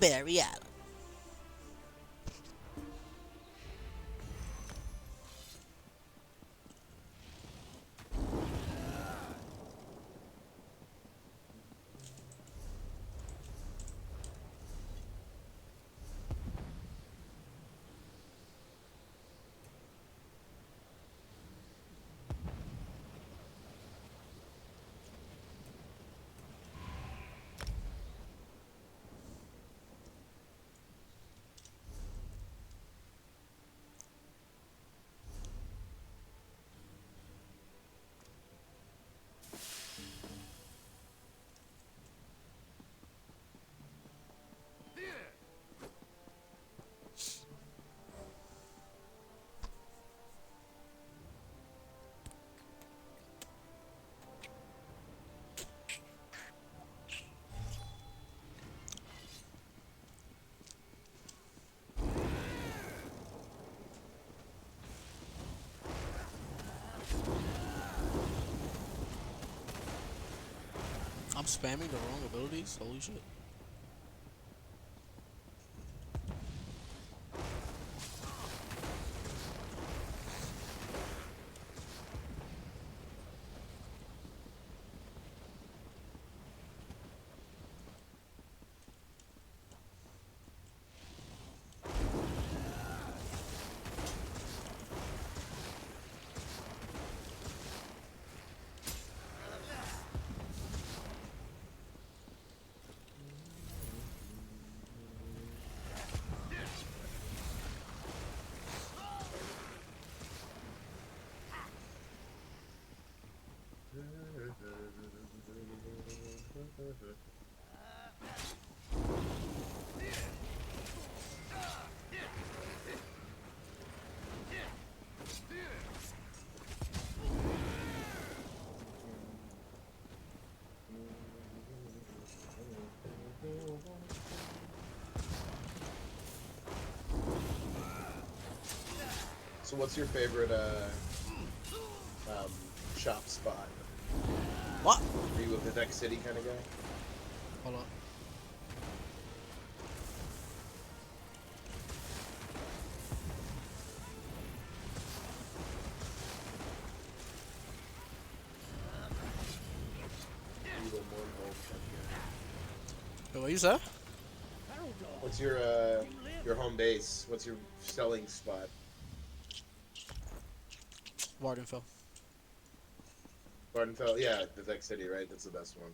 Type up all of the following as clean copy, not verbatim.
Barry Allen. I'm spamming the wrong abilities. Holy shit. So what's your favorite um, shop spot? What? Are you a Vivek City kind of guy? Hold on. Are you a Mournhold kind of guy? Wait, what you say? What's your home base? What's your selling spot? Vardenfell. Vardenfell? Yeah, Vivek City, right? That's the best one.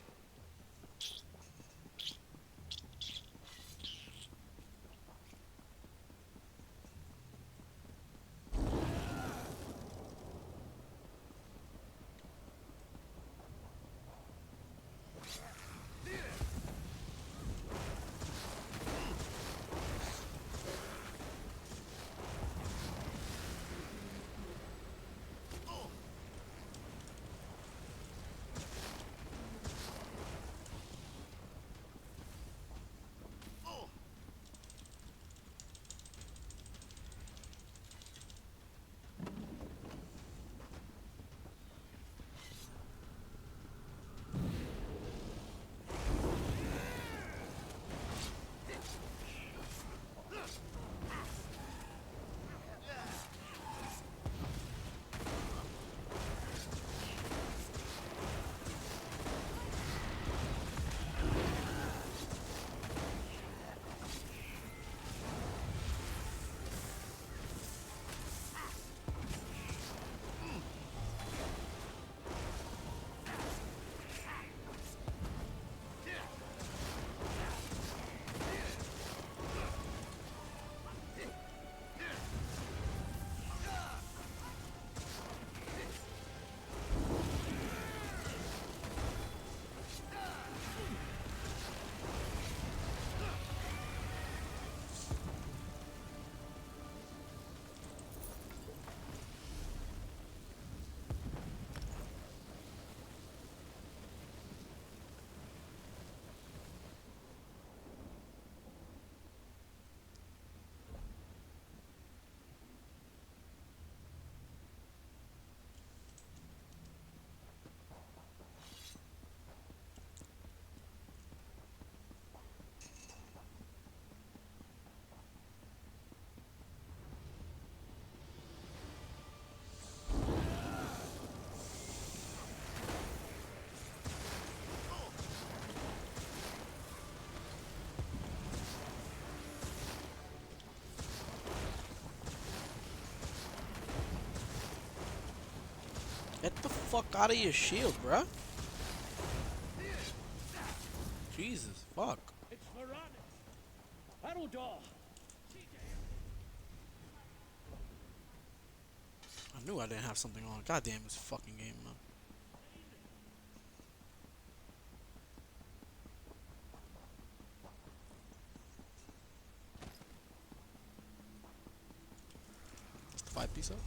fuck out of your shield, bruh. Jesus, fuck. It's Varan. Haruldar. I knew I didn't have something on. God damn this fucking game, man. Is the 5 piece up?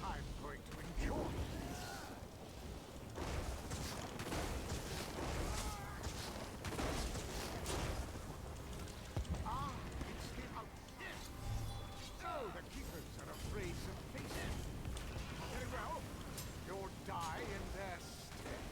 I'm going to enjoy this. Ah, it's the outfit. So the keepers are afraid to face it. Very well. You'll die in their stead.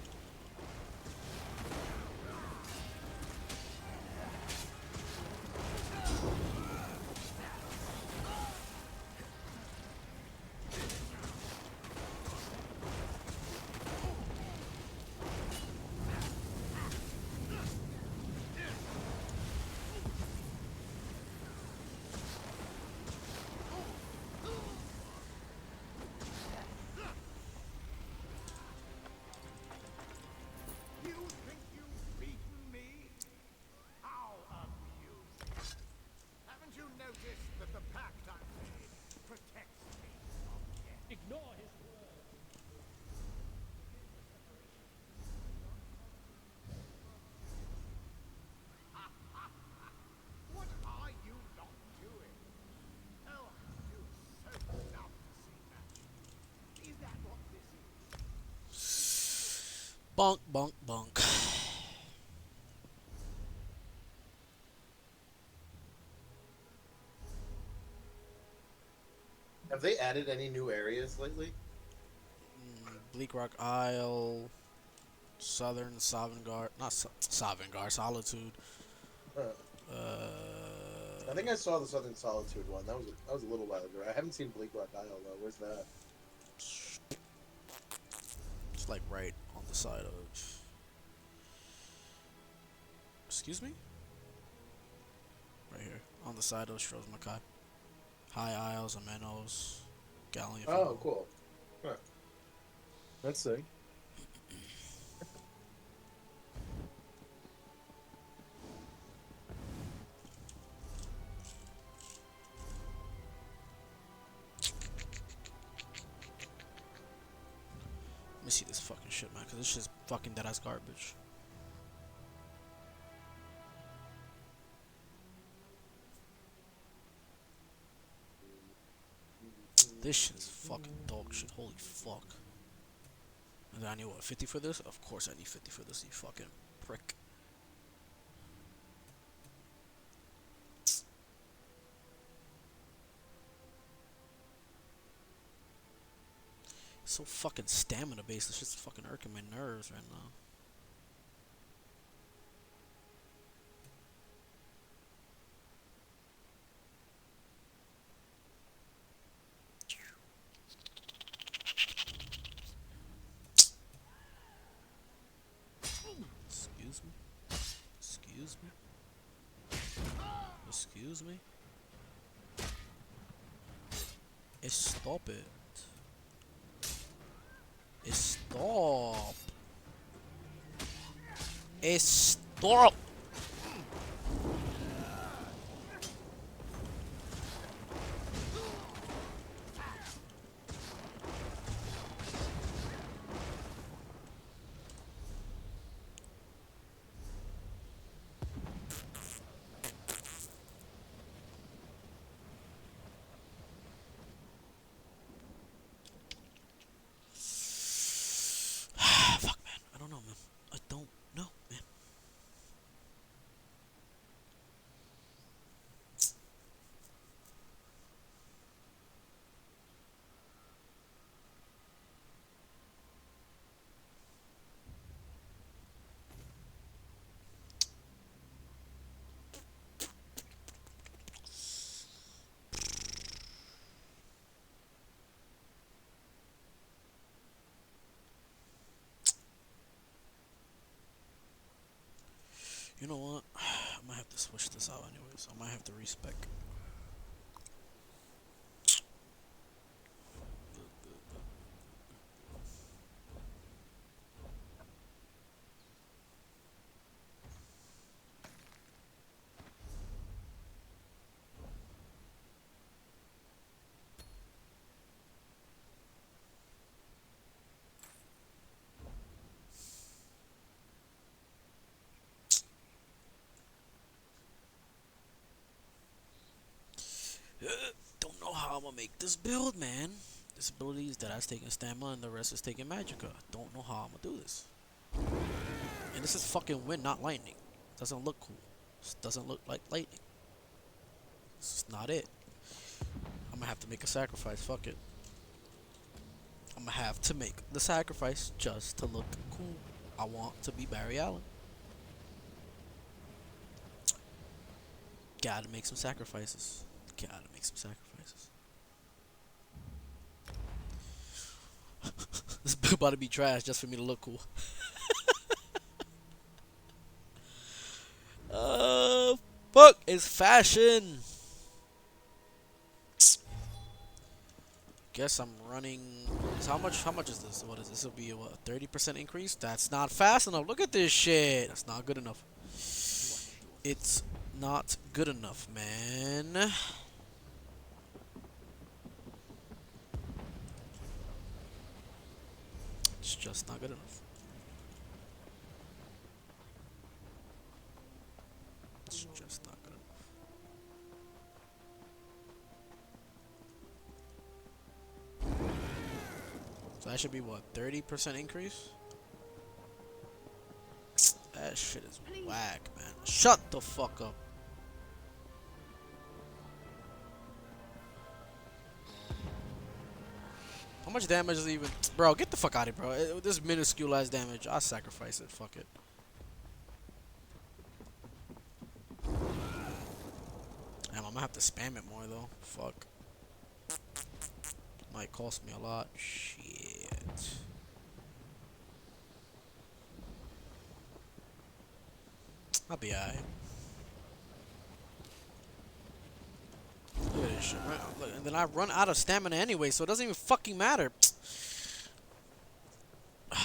You think you've beaten me? How amusing. Haven't you noticed that the pact I've made protects me from death? Ignore his words. What are you not doing? Oh, you so love to see magic. Is that what this is? Bonk, bonk, bonk. Have they added any new areas lately? Bleak Rock Isle, Southern Sovngarde, not Sovngarde, Solitude. Huh. I think Uh, I saw the Southern Solitude one. That was a little while ago. I haven't seen Bleak Rock Isle though. Where's that? it's like right on the side of. Excuse me? Right here. On the side of Stros Makai. High Isles, Amenos, Galleon. Oh, cool. Huh. That's sick. Let me see this fucking shit, man, because this shit's fucking dead ass garbage. This shit's fucking dog shit. Holy fuck. And then I need what, 50 for this? Of course I need 50 for this, you fucking prick. So fucking stamina based. This shit's fucking irking my nerves right now. Excuse me? Excuse me? Excuse me? Stop it. Stop. Stop. Fuck, man. I don't know, man. I don't know, man. You know what? I might have to switch this out anyways. I might have to respec. Don't know how I'm gonna make this build, man. This ability is that I was taking stamina and the rest is taking magicka. Don't know how I'm gonna do this. And this is fucking wind, not lightning. Doesn't look cool. This doesn't look like lightning. This is not it. I'm gonna have to make a sacrifice. Fuck it. I'm gonna have to make the sacrifice just to look cool. I want to be Barry Allen. Gotta make some sacrifices. Gotta make some sacrifices. This is about to be trash just for me to look cool. Fuck, it's fashion. Guess I'm running. How much is this? What is this? Will be a what, 30% increase? That's not fast enough. Look at this shit. That's not good enough. It's not good enough, man. It's just not good enough. It's just not good enough. So that should be what, 30% increase? That shit is whack, man. Shut the fuck up. How much damage is even? Bro, get the fuck out of here, bro. This minuscule ass damage. I'll sacrifice it. Fuck it. Damn, I'm gonna have to spam it more though. Fuck. Might cost me a lot. Shit. I'll be alright. Look at this shit, right? Look, and then I run out of stamina anyway, so it doesn't even fucking matter. This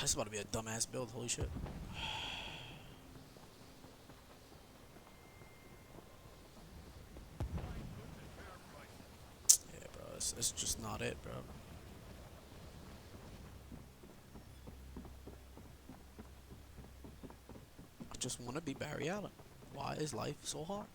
is about to be a dumbass build. Holy shit. Yeah, bro. It's just not it, bro. just want to be Barry Allen. Why is life so hard?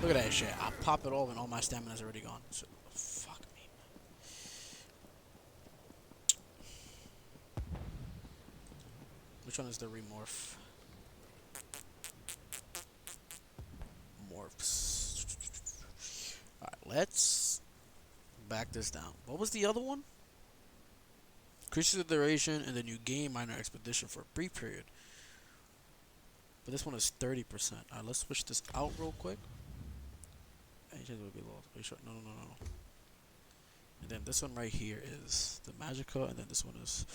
Look at that shit. I pop it off and all my stamina's already gone. So, fuck me, man. Which one is the remorph? Morphs. Alright, let's back this down. What was the other one? Increases the duration and then you gain minor expedition for a brief period. But this one is 30%. Alright, let's switch this out real quick. Agents will be lost. Are you sure? No. And then this one right here is the Magicka, and then this one is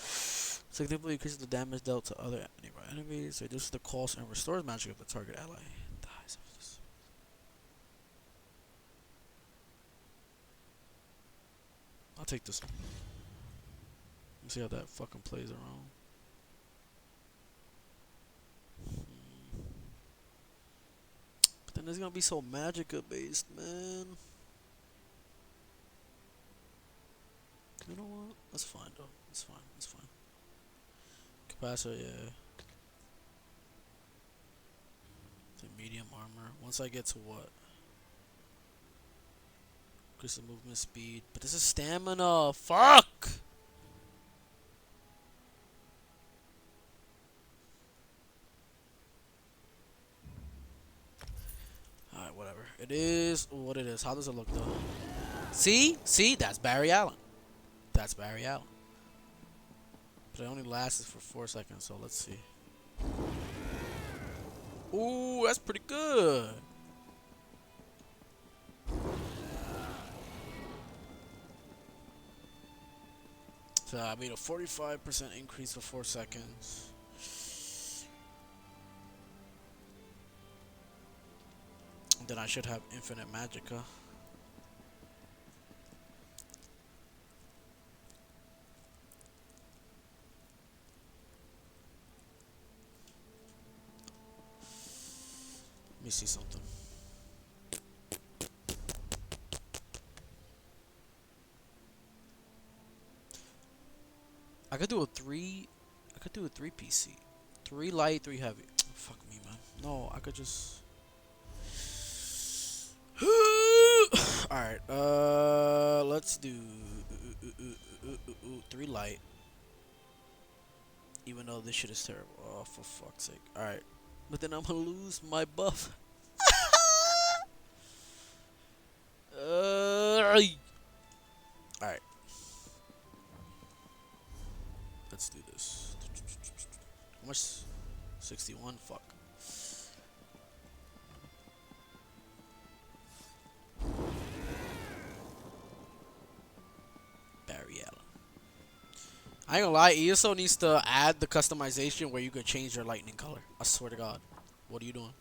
significantly increases the damage dealt to other nearby enemies, reduces the cost, and restores magic of the target ally. Dies of this. I'll take this one. Let's see how that fucking plays around. But then it's gonna be so Magicka based, man. You know what? That's fine though. That's fine. That's fine. Capacitor, yeah. The medium armor. Once I get to what? Increase the movement speed. But this is stamina. Fuck! Alright, whatever. It is what it is. How does it look though? See? See? That's Barry Allen. That's Barry Allen. But it only lasts for 4 seconds, so let's see. Ooh, that's pretty good. So I made a 45% increase for 4 seconds. And then I should have infinite Magicka. Let me see something. I could do a 3 PC. 3 light, 3 heavy. Fuck me, man. No, I could just alright, let's do 3 light. Even though this shit is terrible. Oh, for fuck's sake. Alright. But then I'm gonna lose my buff. Alright. Let's do this. How much? 61? Fuck. Barry Allen. I ain't gonna lie, ESO needs to add the customization where you can change your lightning color. I swear to God. What are you doing?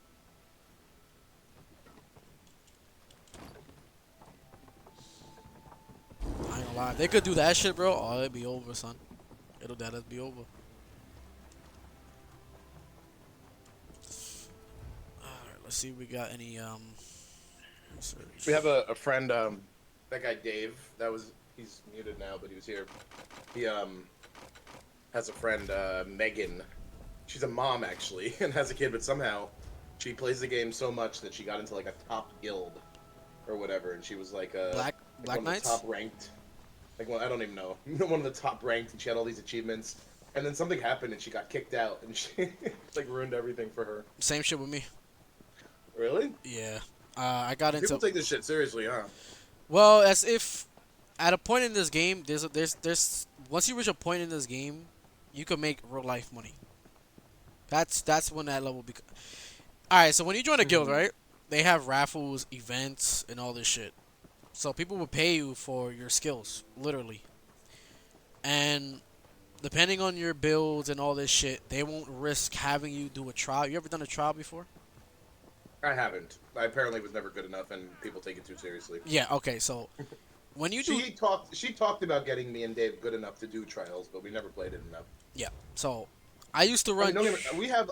I ain't gonna lie. If they could do that shit, bro, oh, it'd be over, son. That'd be over. Alright, let's see if we got any, research. We have a friend, that guy Dave, he's muted now, but he was here. He, has a friend, Megan. She's a mom, actually, and has a kid, but somehow she plays the game so much that she got into, like, a top guild or whatever, and she was, like, Black one Knights? of the top ranked. Like, well, I don't even know. One of the top ranked, and she had all these achievements. And then something happened, and she got kicked out, and she, like, ruined everything for her. Same shit with me. Really? Yeah. I got into... People take this shit seriously, huh? Well, as if... At a point in this game, there's once you reach a point in this game, you can make real life money. That's when that level becomes... Alright, so when you join a guild, right? They have raffles, events, and all this shit. So people will pay you for your skills, literally. And depending on your builds and all this shit, they won't risk having you do a trial. You ever done a trial before? I haven't. I apparently was never good enough, and people take it too seriously. Yeah, okay, so... When you do... She talked about getting me and Dave good enough to do trials, but we never played it enough. Yeah, so... I used to run...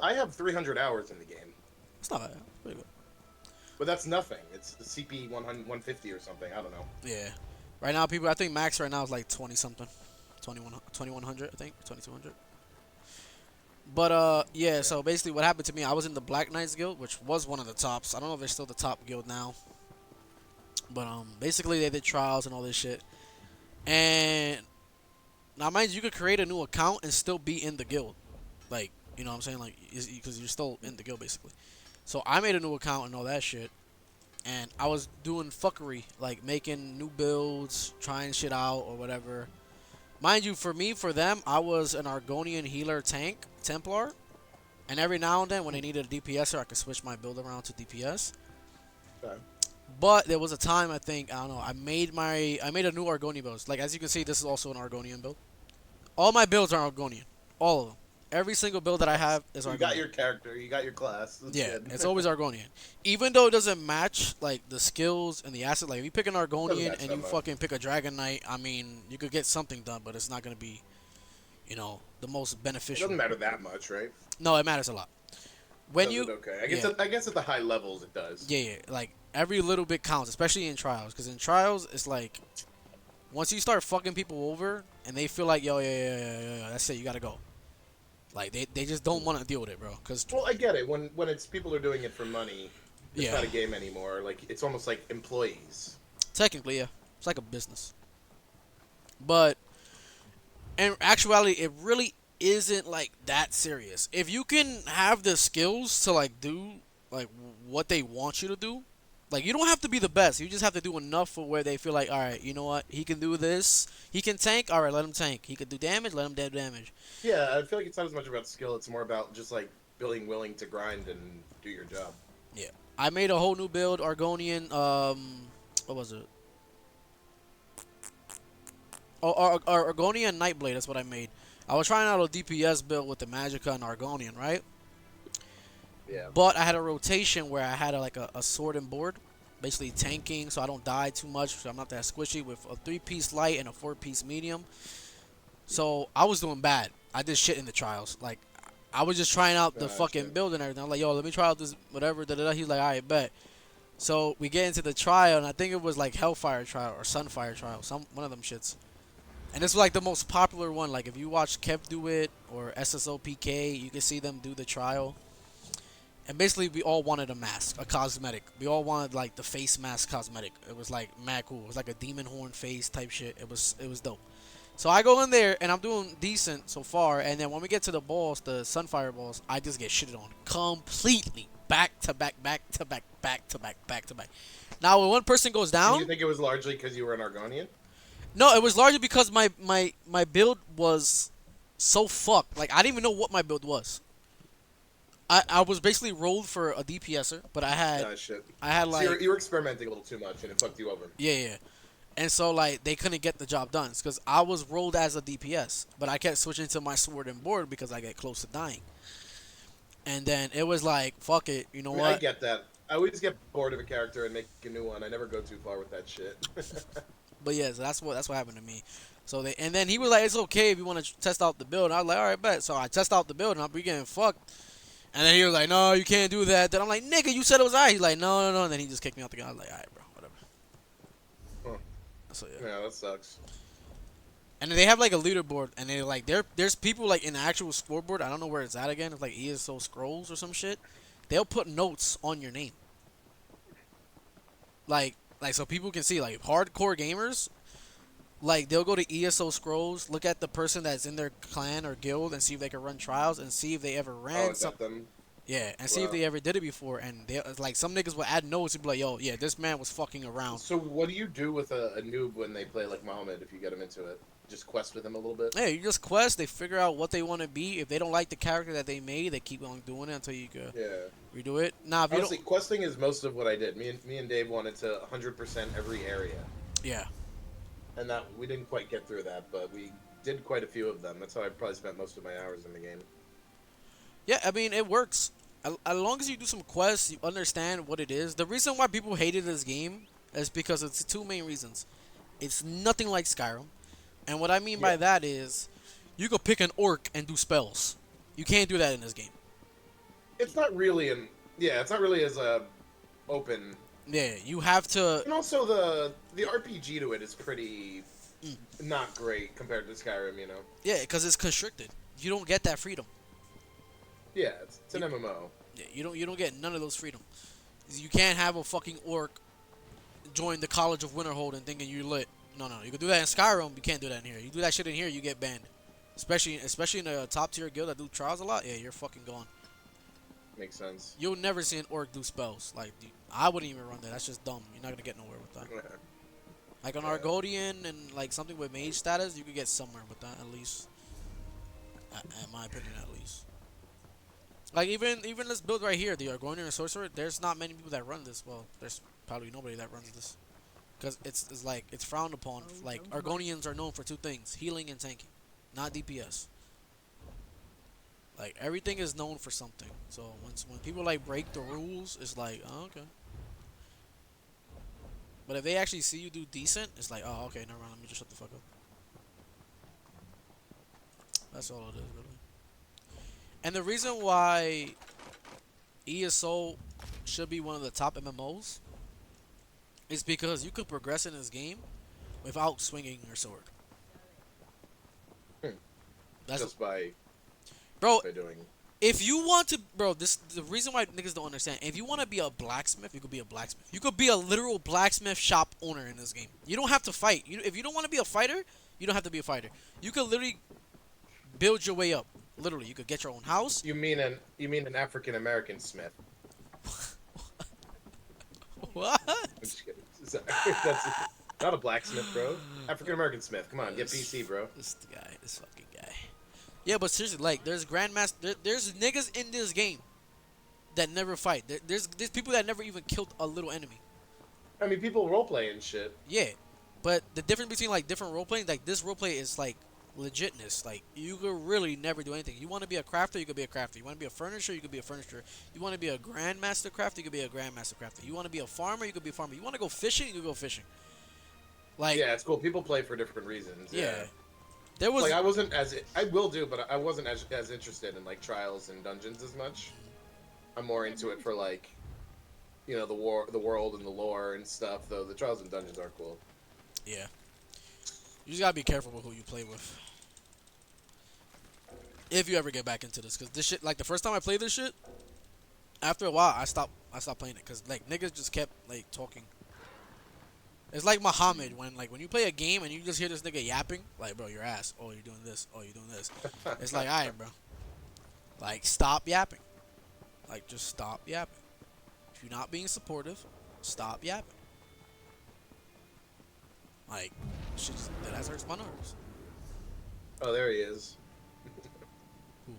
I have 300 hours in the game. It's not bad. Pretty good. But that's nothing. It's the CP 100, 150 or something. I don't know. Yeah. Right now, people, I think max right now is like 20 something, 2100, I think 2200. But yeah. So basically, what happened to me? I was in the Black Knights Guild, which was one of the tops. I don't know if they're still the top guild now. But basically they did trials and all this shit. And now, mind you, you could create a new account and still be in the guild. Like, you know what I'm saying? Like, because you're still in the guild, basically. So I made a new account and all that shit. And I was doing fuckery, like making new builds, trying shit out or whatever. Mind you, for me, for them, I was an Argonian healer tank, Templar. And every now and then, when they needed a DPSer, I could switch my build around to DPS. Okay. But there was a time, I think, I don't know, I made a new Argonian build. Like, as you can see, this is also an Argonian build. All my builds are Argonian. All of them. Every single build that I have is Argonian. You got your character. You got your class. That's Yeah, good. it's always Argonian. Even though it doesn't match, like, the skills and the asset. Like, if you pick an Doesn't Argonian match and that you much. fucking pick a Dragon Knight, I mean, you could get something done, but it's not going to be, you know, the most It beneficial. doesn't matter that much, right? No, it matters a lot. When Does you... it? Okay. I guess. yeah. I guess at the high levels it does. Yeah, yeah. Like, every little bit counts, especially in trials. Because in trials, it's like, once you start fucking people over, and they feel like, yo, yeah, that's it, you gotta go. Like, they just don't want to deal with it, bro. Because, Well, I get it. When it's people are doing it for money, it's yeah, not a game anymore. Like it's almost like employees. technically, yeah. It's like a business. But, in actuality, it really isn't, like, that serious. If you can have the skills to, like, do, like, what they want you to do, like, you don't have to be the best. You just have to do enough for where they feel like, all right, you know what? He can do this. He can tank. All right, let him tank. He can do damage. Let him do damage. Yeah, I feel like it's not as much about skill. It's more about just like being willing to grind and do your job. Yeah. I made a whole new build, Argonian, what was it? Oh, Argonian Nightblade, that's what I made. I was trying out a DPS build with the Magicka and Argonian, right? Yeah. But I had a rotation where I had a sword and board, basically tanking so I don't die too much, so I'm not that squishy, with a 3-piece light and a 4-piece medium. So I was doing bad. I did shit in the trials. Like, I was just trying out the fucking build and everything. I'm like, yo, let me try out this whatever. Da, da, da. He's like, all right, bet. So we get into the trial, and I think it was like Hellfire trial or Sunfire trial, one of them shits. And this was like the most popular one. Like, if you watch Kev do it or SSOPK, you can see them do the trial. And basically, we all wanted a mask, a cosmetic. We all wanted like the face mask cosmetic. It was like mad cool. It was like a demon horn face type shit. It was dope. So I go in there and I'm doing decent so far. And then when we get to the boss, the Sunfire boss, I just get shitted on completely, back to back, back to back, back to back, back to back. Now when one person goes Do down, you think it was largely because you were an Argonian? no, it was largely because my build was so fucked. Like, I didn't even know what my build was. I was basically rolled for a DPSer, but I had Shit. like, So you were experimenting a little too much, and it fucked you over. yeah. And so, like, they couldn't get the job done because I was rolled as a DPS, but I kept switching to my sword and board because I get close to dying. And then it was like, fuck it, you know I mean, I what? get that. I always get bored of a character and make a new one. I never go too far with that shit. But yeah, so that's what happened to me. So and then he was like, it's okay if you want to test out the build. And I was like, all right, bet. So I test out the build, and I'm getting fucked. And then he was like, no, you can't do that. Then I'm like, nigga, you said it was alright. He's like, no. And then he just kicked me out the game. I was like, alright, bro, whatever. Huh. So yeah. Yeah, that sucks. And then they have like a leaderboard, and they like there's people like in the actual scoreboard. I don't know where it's at again. It's like ESO Scrolls or some shit. They'll put notes on your name. Like so people can see, like, hardcore gamers. Like, they'll go to ESO Scrolls, look at the person that's in their clan or guild, and see if they can run trials, and see if they ever ran Is that them? Yeah, and see if Wow. they ever did it before. And they like, some niggas will add notes and be like, yo, yeah, this man was fucking around. So what do you do with a noob when they play like Muhammad if you get them into it? Just quest with them a little bit? Yeah, you just quest. They figure out what they want to be. If they don't like the character that they made, they keep on doing it until you can Yeah. redo it. Now, if you Honestly, don't, questing is most of what I did. Me and Dave wanted to 100% every area. yeah, And that we didn't quite get through that, but we did quite a few of them. That's how I probably spent most of my hours in the game. yeah. I mean, it works as long as you do some quests. You understand what it is. The reason why people hated this game is because it's two main reasons. It's nothing like Skyrim, and what I mean by Yeah. that is, you could pick an orc and do spells. You can't do that in this game. It's not really it's not really as open. Yeah, you have to. And also the RPG to it is pretty Mm. not great compared to Skyrim, you know. Yeah, because it's constricted. You don't get that freedom. Yeah, it's an MMO. Yeah, you don't get none of those freedom. You can't have a fucking orc join the College of Winterhold and thinking you're lit. No, you can do that in Skyrim. You can't do that in here. You do that shit in here, you get banned. Especially in a top tier guild that do trials a lot. Yeah, you're fucking gone. Makes sense. You'll never see an orc do spells. Like, I wouldn't even run that. That's just dumb. You're not gonna get nowhere with that. Like on Yeah. Argonian and like something with mage status, you could get somewhere with that at least. In my opinion, at least. Like even this build right here, the Argonian sorcerer. There's not many people that run this. Well, there's probably nobody that runs this, because it's like it's frowned upon. Like Argonians are known for two things: healing and tanking, not DPS. Like everything is known for something. So when people like break the rules, it's like, oh, okay. But if they actually see you do decent, it's like, oh, okay, never mind. Let me just shut the fuck up. That's all it is, really. And the reason why ESO should be one of the top MMOs is because you could progress in this game without swinging your sword. That's Just by bro. doing. If you want to, bro, the reason why niggas don't understand. If you want to be a blacksmith, you could be a blacksmith. You could be a literal blacksmith shop owner in this game. You don't have to fight. If you don't want to be a fighter, you don't have to be a fighter. You could literally build your way up. Literally, you could get your own house. You mean an African American smith? What? I'm just kidding. That's not a blacksmith, bro. African American smith. Come on, get PC, bro. This fucking guy. Yeah, but seriously, like, there's grandmaster, there's niggas in this game that never fight. There's people that never even killed a little enemy. I mean, people roleplay and shit. Yeah, but the difference between like different roleplaying, like this roleplay is like legitness. Like you could really never do anything. You want to be a crafter, you could be a crafter. You want to be a furnisher, you could be a furnisher. You want to be a grandmaster crafter, you could be a grandmaster crafter. You want to be a farmer, you could be a farmer. You want to go fishing, you could go fishing. Like Yeah, it's cool. People play for different reasons. yeah. There was Like I wasn't I will do, but I wasn't as interested in like trials and dungeons as much. I'm more into it for like, you know, the world and the lore and stuff. Though the trials and dungeons are cool. yeah. You just gotta be careful with who you play with. If you ever get back into this, cause this shit, like the first time I played this shit, after a while I stopped playing it, cause like niggas just kept like talking. It's like Muhammad when you play a game and you just hear this nigga yapping, like bro, your ass. Oh, you're doing this. Oh, you're doing this. It's like, alright, bro. Like stop yapping. Like just stop yapping. If you're not being supportive, stop yapping. Like, shit, that hurts my nerves. Oh, there he is. Who?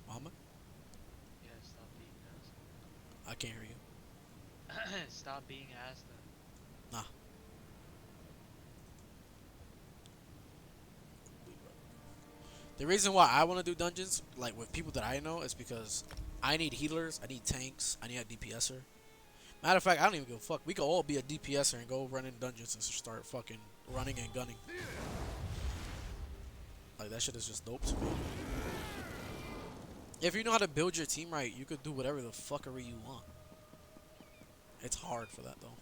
Muhammad? Yeah, stop being ass. I can't hear you. Stop being ass then. Nah. The reason why I want to do dungeons, like with people that I know, is because I need healers, I need tanks, I need a DPSer. Matter of fact, I don't even give a fuck. We could all be a DPSer and go run in dungeons and start fucking running and gunning. Like, that shit is just dope to me. If you know how to build your team right, you could do whatever the fuckery you want. It's hard for that, though.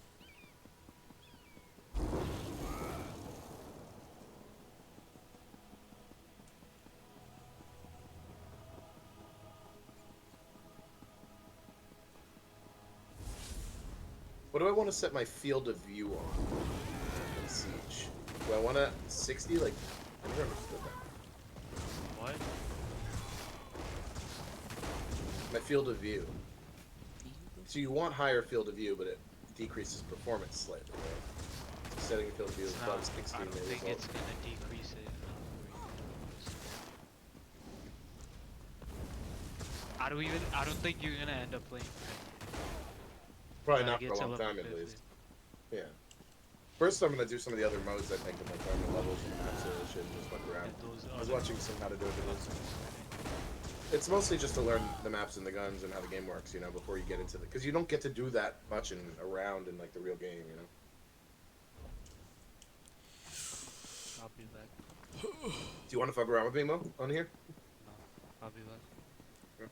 What do I want to set my field of view on in Siege? Do I want to 60? Like, I never understood that. What? My field of view. So you want higher field of view, but it decreases performance slightly, right? So setting a field of view is No, above 60 I don't may think result. it's gonna decrease it. I don't think you're gonna end up playing. Probably Gotta not get for a to long level time, at 50. least. Yeah. First, I'm gonna do some of the other modes, I think, in like diamond levels and maps and shit, and just fuck around. And those I was other- watching some how to do videos. It's mostly just to learn the maps and the guns and how the game works, you know, before you get into the... Because you don't get to do that much around in, like, the real game, you know? I'll be back. Do you want to fuck around with me, Mo, on here? No, I'll be back.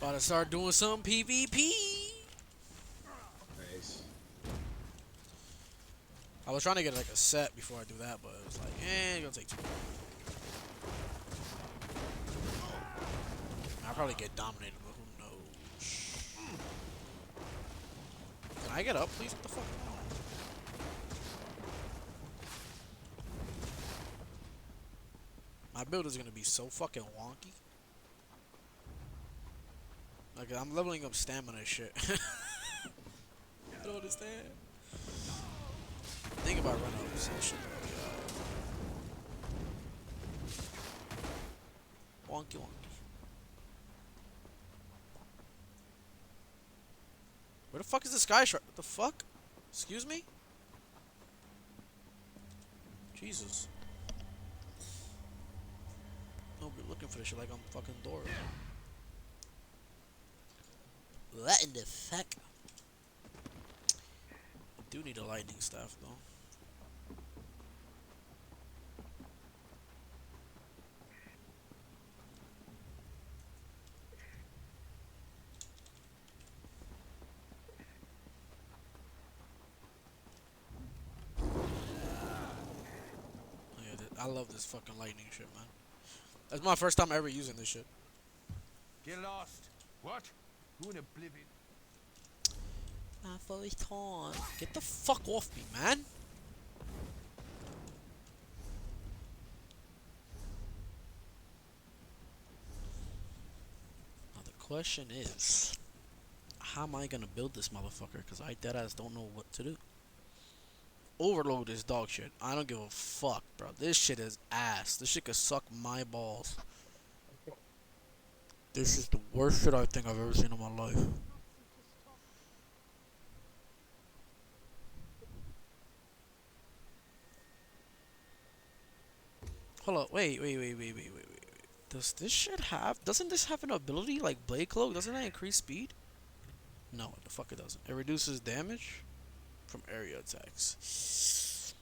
About to start doing some PvP. Nice. I was trying to get like a set before I do that, but it was like, it's gonna take too long. I'll probably get dominated, but who knows? Can I get up, please? What the fuck? My build is gonna be so fucking wonky. Like, I'm leveling up stamina and shit. I don't understand. Think about run ups and shit. Wonky wonky. Where the fuck is the sky shark? What the fuck? Excuse me? Jesus. I'll be looking for this shit like I'm fucking Dora. What in the fuck? I do need a lightning staff though. I love this fucking lightning shit, man. That's my first time ever using this shit. Get lost. What? Who in oblivion? My first time. Get the fuck off me, man. Now the question is, how am I gonna build this motherfucker? Because I deadass don't know what to do. Overload is dog shit. I don't give a fuck, bro. This shit is ass. This shit could suck my balls. This is the worst shit I think I've ever seen in my life. Hold up, wait. Does this shit have, doesn't this have an ability like Blade Cloak? Doesn't that increase speed? No, the fuck it doesn't. It reduces damage from area attacks.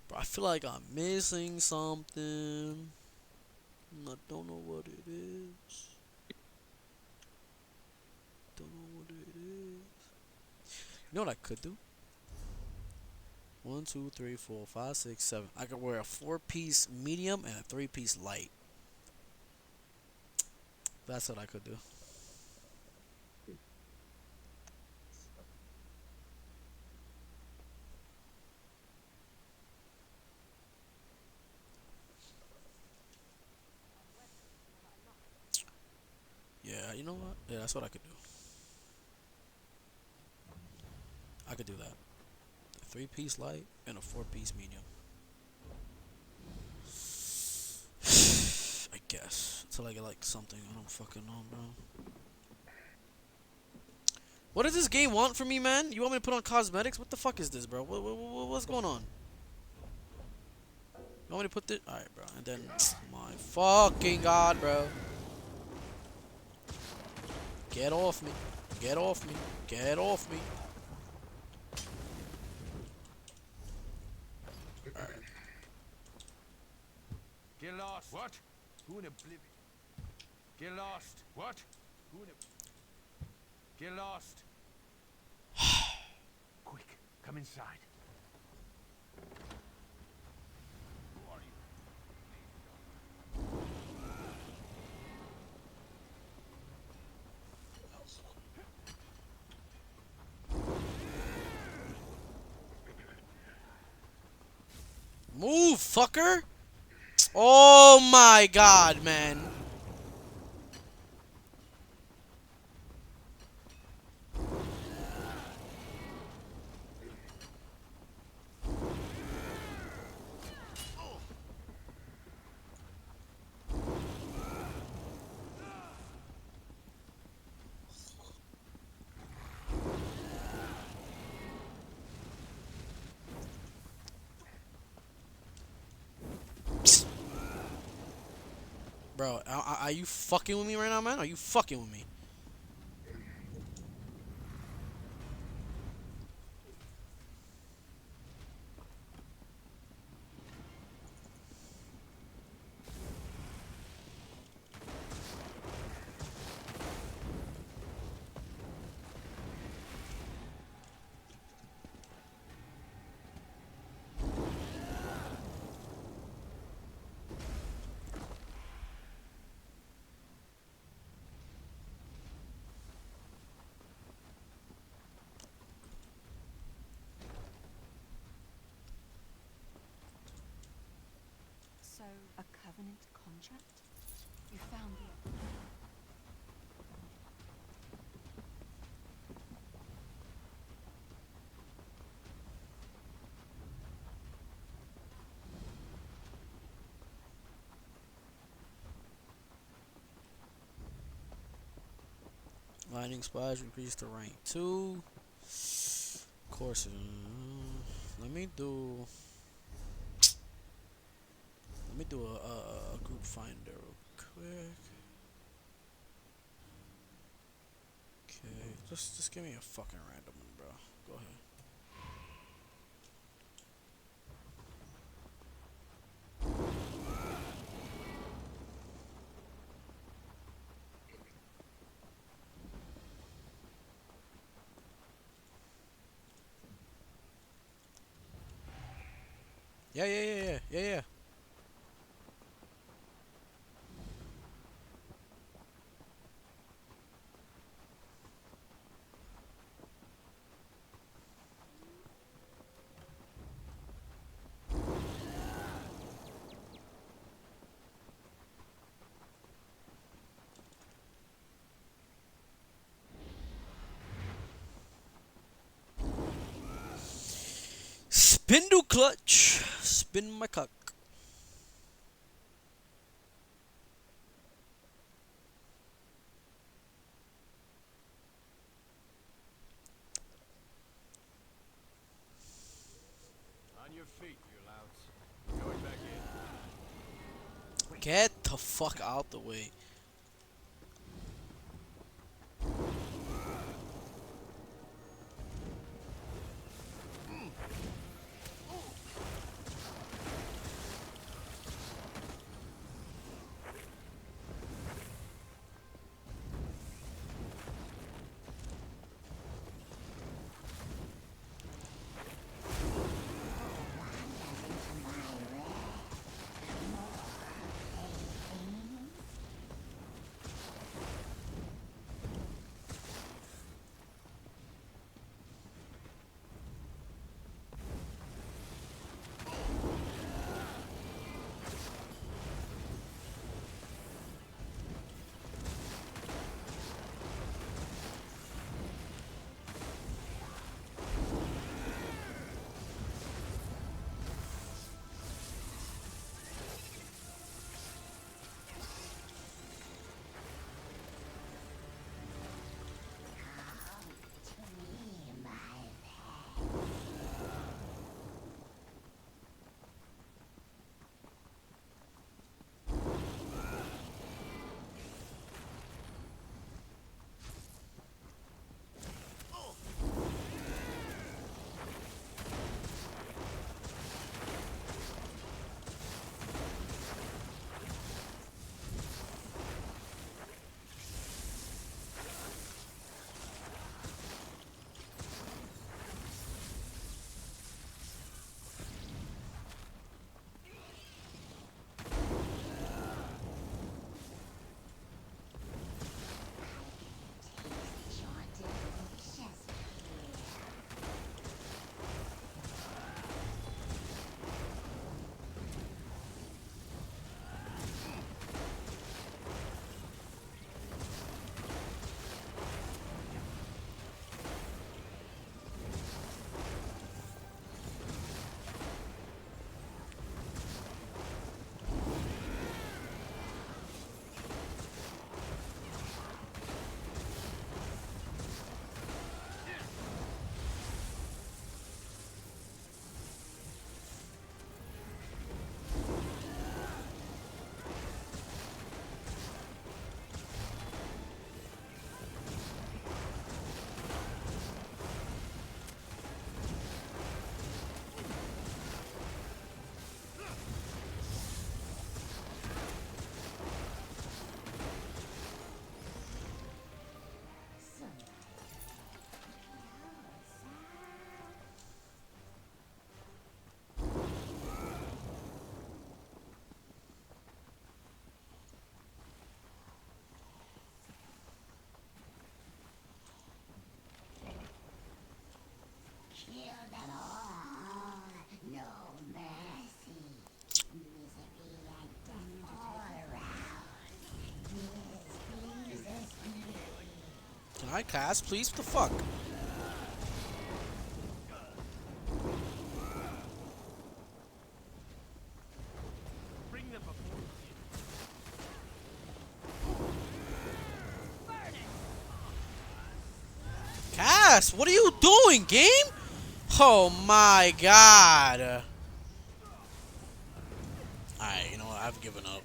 Bro, I feel like I'm missing something. I don't know what it is. Don't know what it is. You know what I could do? 1, 2, 3, 4, 5, 6, 7. I could wear a 4-piece medium and a 3-piece light. That's what I could do. Yeah, you know what? Yeah, that's what I could do. I could do that. A 3-piece light and a 4-piece medium. I guess. Until I get like something. I don't fucking know, bro. What does this game want from me, man? You want me to put on cosmetics? What the fuck is this, bro? What's going on? You want me to put this? Alright, bro. And then, my fucking god, bro. Get off me. Get off me. Get off me. Alright. Get lost. What? Who in oblivion? Get lost. What? Who in Get lost. Quick, come inside. Who are you? Move, fucker! Oh my god, man. Bro, are you fucking with me right now, man? Are you fucking with me? a covenant contract? You found the... Lightning splash increased to rank 2. Course. Let me do. Let me do a group finder real quick. Okay, just give me a fucking random one, bro. Go ahead. Yeah. Spindle clutch. Spin my cock. On your feet, you louts. Going back in. Get the fuck out the way. Alright, Cass, please. What the fuck? Bring them before you. Cass, what are you doing, game? Oh my god. Alright, you know what? I've given up.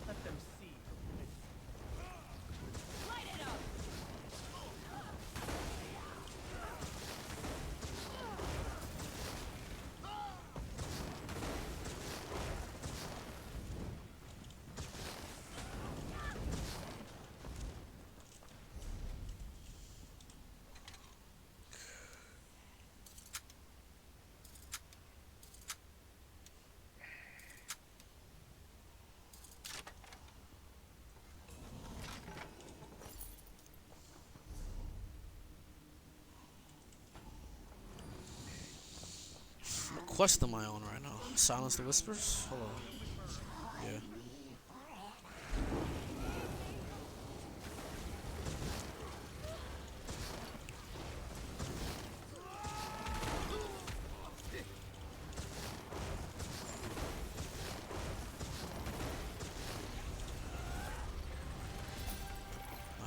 Let them see. What quest am I on right now? Silence the Whispers? Hold on. Yeah.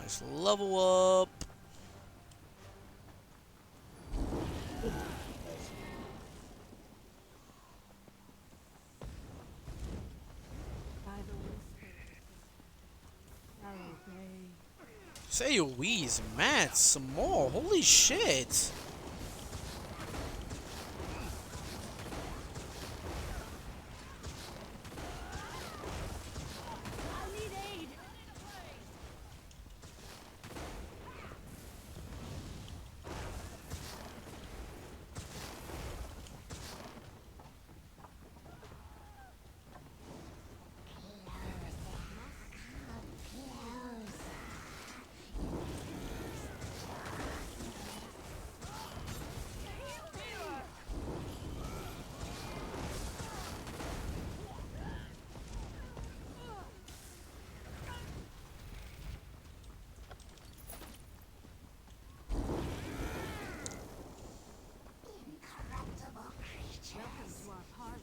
Nice level up. By the whispers, I'll obey. Say your wheeze, man, some more. Holy shit. I'll need aid. Welcome to our parlor.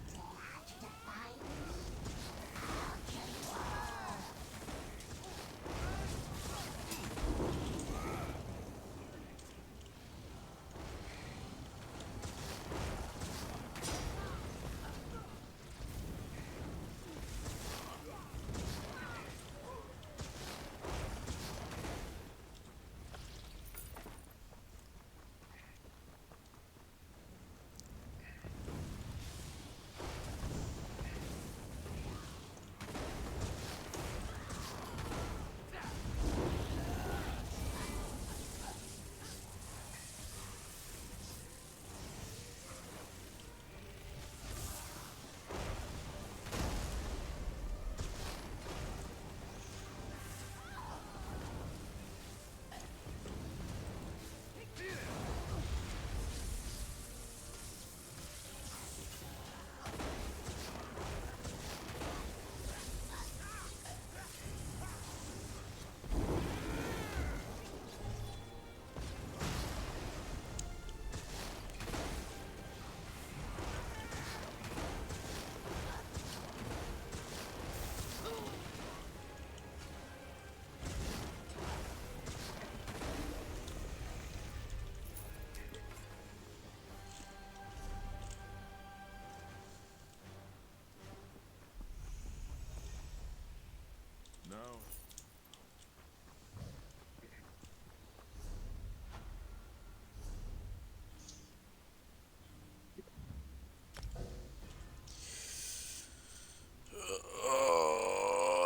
No.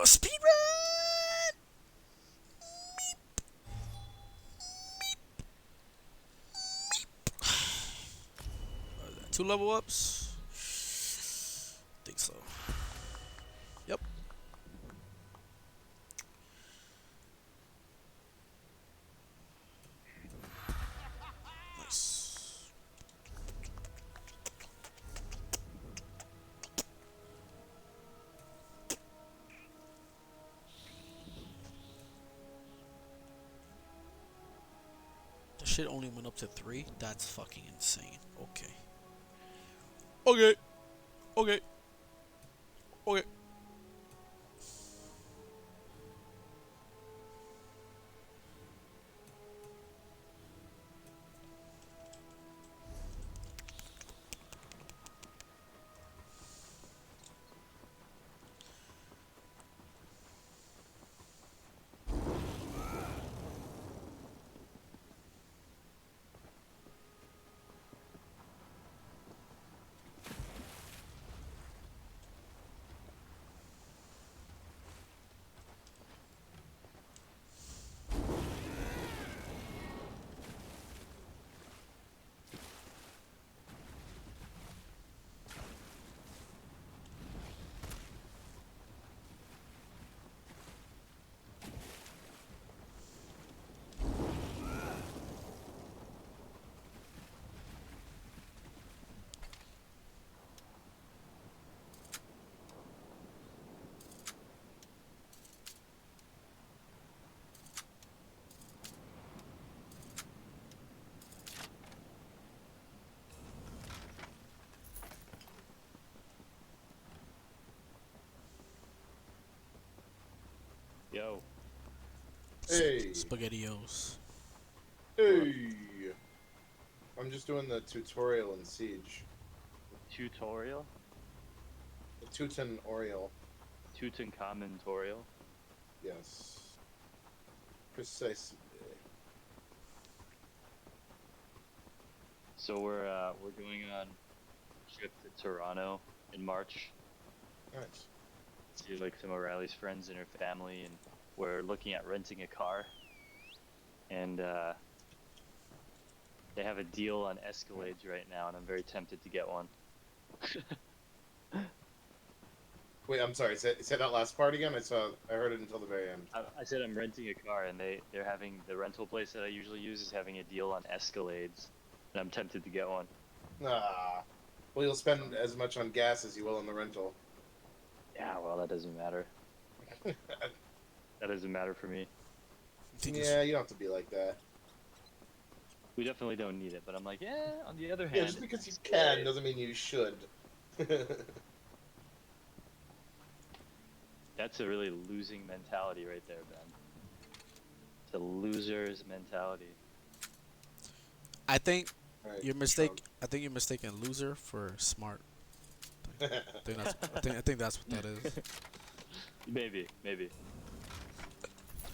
Speed run! What is that, 2 level ups? Think so. shit only went up to 3? That's fucking insane. Okay. Okay. Okay. Okay. Yo, Hey. Spaghettios. Hey. I'm just doing the tutorial in Siege. tutorial? The Teuton Oriole. Tutankhamun tutorial? Yes. Precisely. So we're going on a trip to Toronto in March. Nice. See like some of Riley's friends and her family, and we're looking at renting a car. And they have a deal on Escalades right now, and I'm very tempted to get one. Wait, I'm sorry. Say that last part again. I heard it until the very end. I said I'm renting a car, and they're having the rental place that I usually use is having a deal on Escalades, and I'm tempted to get one. Ah. Well, you'll spend as much on gas as you will on the rental. Yeah, well, that doesn't matter. That doesn't matter for me. Yeah, you don't have to be like that. We definitely don't need it, but I'm like, yeah. On the other hand, Yeah, just because you can doesn't mean you should. that's a really losing mentality right there, Ben. It's a loser's mentality. I think Alright, you're mistaken loser for smart. I think that's what that is. Maybe. Speaking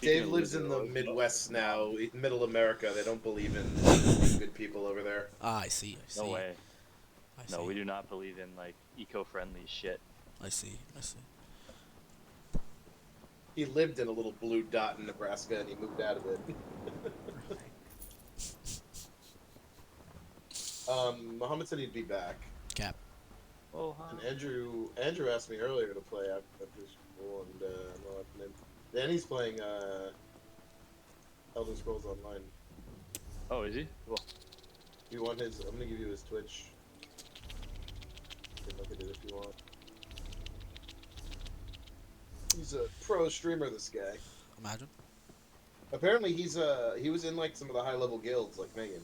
Dave of lives in the loser, Midwest now, middle America. They don't believe in good people over there. Ah, I see. No way. I No, see. we do not believe in like eco-friendly shit. I see. He lived in a little blue dot in Nebraska, and he moved out of it. Muhammad said he'd be back. Cap. Oh, And Andrew asked me earlier to play after school, and no, then he's playing Elder Scrolls Online. Oh, is he? Cool. You want his? I'm gonna give you his Twitch. You can look at it if you want. He's a pro streamer. This guy. Imagine. Apparently, he was in like some of the high level guilds, like Megan,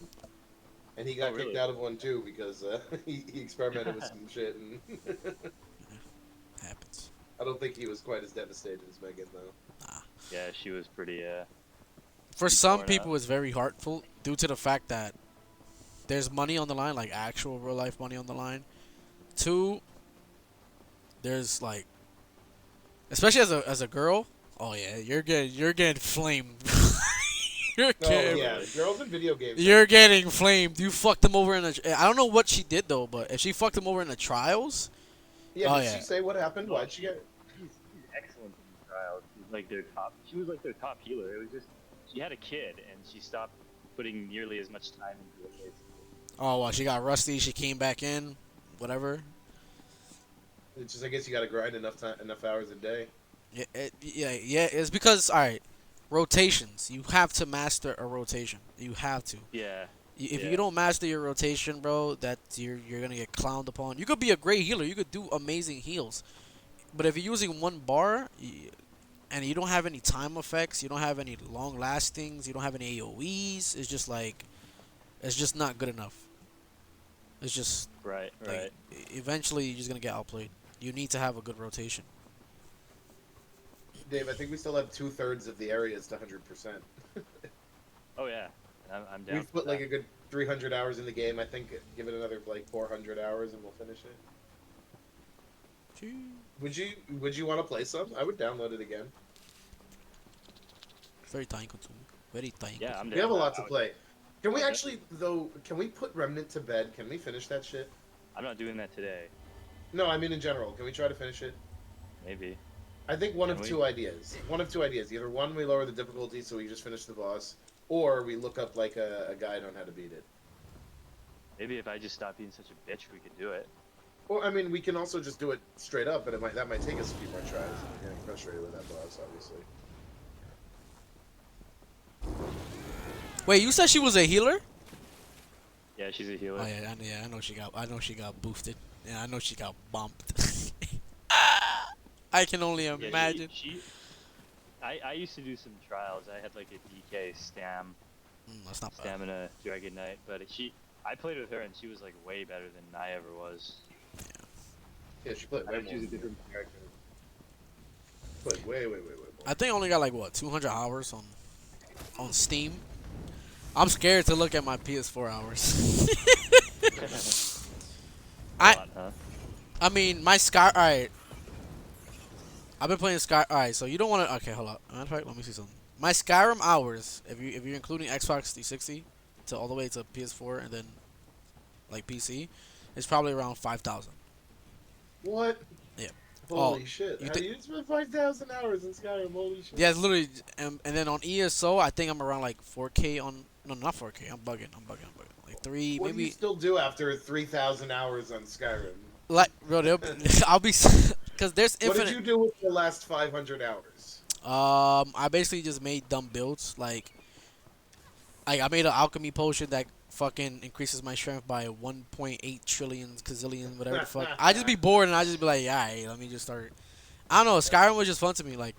and he got Oh, really? kicked out of one too because he experimented with some shit, and Happens. I don't think he was quite as devastated as Megan though. Yeah, she was pretty. For Keep some going people, up. it's very hurtful due to the fact that there's money on the line, like actual real life money on the line. Two, there's like, especially as a girl. Oh yeah, you're getting flamed. Oh yeah, girls in video games. You're getting flamed. You fucked him over in a. I don't know what she did though, but if she fucked him over in the trials, Yeah, Oh, did yeah. she say what happened? Why'd she get? She's excellent in the trials. She's like their top. She was like their top healer. It was just she had a kid and she stopped putting nearly as much time into it. Basically. oh well, she got rusty. She came back in, whatever. It's just I guess you got to grind enough hours a day. Yeah. It's because rotations. You have to master a rotation. You have to. Yeah. If Yeah. you don't master your rotation, bro, that you're gonna get clowned upon. You could be a great healer. You could do amazing heals, but if you're using one bar and you don't have any time effects, you don't have any long lastings, you don't have any AOE's, it's just like It's just not good enough. It's just Right, like right. eventually you're just gonna get outplayed. You need to have a good rotation. Dave, I think we still have 2/3 of the areas to 100%. Oh yeah, I'm down. We've for put like that. a good 300 hours in the game. I think give it another like 400 hours and we'll finish it. Would you want to play some? I would download it again. Very time consuming. Very time. Yeah, I'm down. We have a lot I to would- play. Can we Yeah. actually though? Can we put Remnant to bed? Can we finish that shit? I'm not doing that today. No, I mean in general. Can we try to finish it? Maybe. I think one Can of we? two ideas. One of two ideas. Either one, we lower the difficulty so we just finish the boss, or we look up like a guide on how to beat it. Maybe if I just stop being such a bitch, we could do it. Or I mean, we can also just do it straight up, but that might take us a few more tries. I'm getting frustrated with that boss, obviously. Wait, you said she was a healer? Yeah, she's a healer. Oh yeah, I know she got boosted. Yeah, I know she got bumped. I can only Yeah, imagine. I used to do some trials. I had like a DK That's not bad. stamina Dragon Knight, but I played with her and she was like way better than I ever was. Yeah, she played I way think more. she was a different character. Played way more. I think I only got like what 200 hours on Steam. I'm scared to look at my PS4 hours. A I lot, huh? I mean my Sky. All right. I've been playing Sky. All right, so you don't want to. Okay, hold up. Matter of fact, let me see something. My Skyrim hours, if you're including Xbox 360 to all the way to PS4 and then like PC, is probably around 5,000. What? Yeah. Holy shit! you How thi- do you spend 5,000 hours in Skyrim? Holy shit! Yeah, it's literally, and then on ESO, I think I'm around like 4K on. No, not 4K. I'm bugging. Like three, What do you maybe. still do after 3,000 hours on Skyrim? Like, bro, I'll be, because there's What infinite. did you do with the last 500 hours? I basically just made dumb builds. Like I made an alchemy potion that fucking increases my strength by 1.8 trillion gazillion, whatever the fuck. I just be bored and I just be like, yeah, let me just start. I don't know. Skyrim was just fun to me. Like,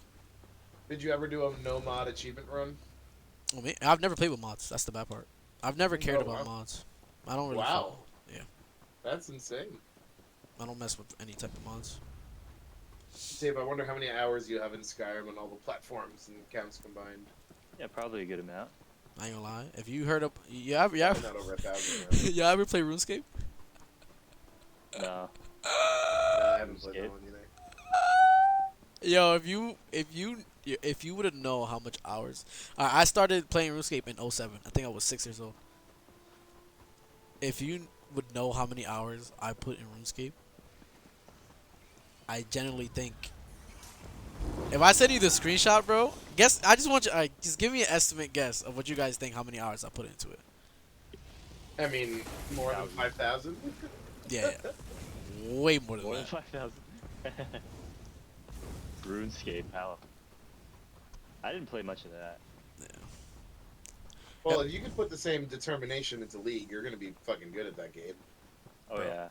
Did you ever do a no mod achievement run? I mean, I've never played with mods. That's the bad part. I've never cared Oh, about wow. mods. I don't really. Wow. Yeah. That's insane. I don't mess with any type of mods. Dave, I wonder how many hours you have in Skyrim on all the platforms and accounts combined. Yeah, probably a good amount. I ain't gonna lie. If you heard of, you ever Not over 1,000 now. you ever play RuneScape? No. I haven't played that one either. Yo, if you would have know how much hours, I started playing RuneScape in 07. I think I was 6 years old. If you would know how many hours I put in RuneScape, I genuinely think. If I send you the screenshot, bro, guess. I just want you. Just give me an estimate guess of what you guys think. How many hours I put into it? I mean, more than 5,000? Yeah, way more than More than that. 5,000. RuneScape, how? I didn't play much of that. Well, if you could put the same determination into League, you're going to be fucking good at that game. Oh Bro. yeah.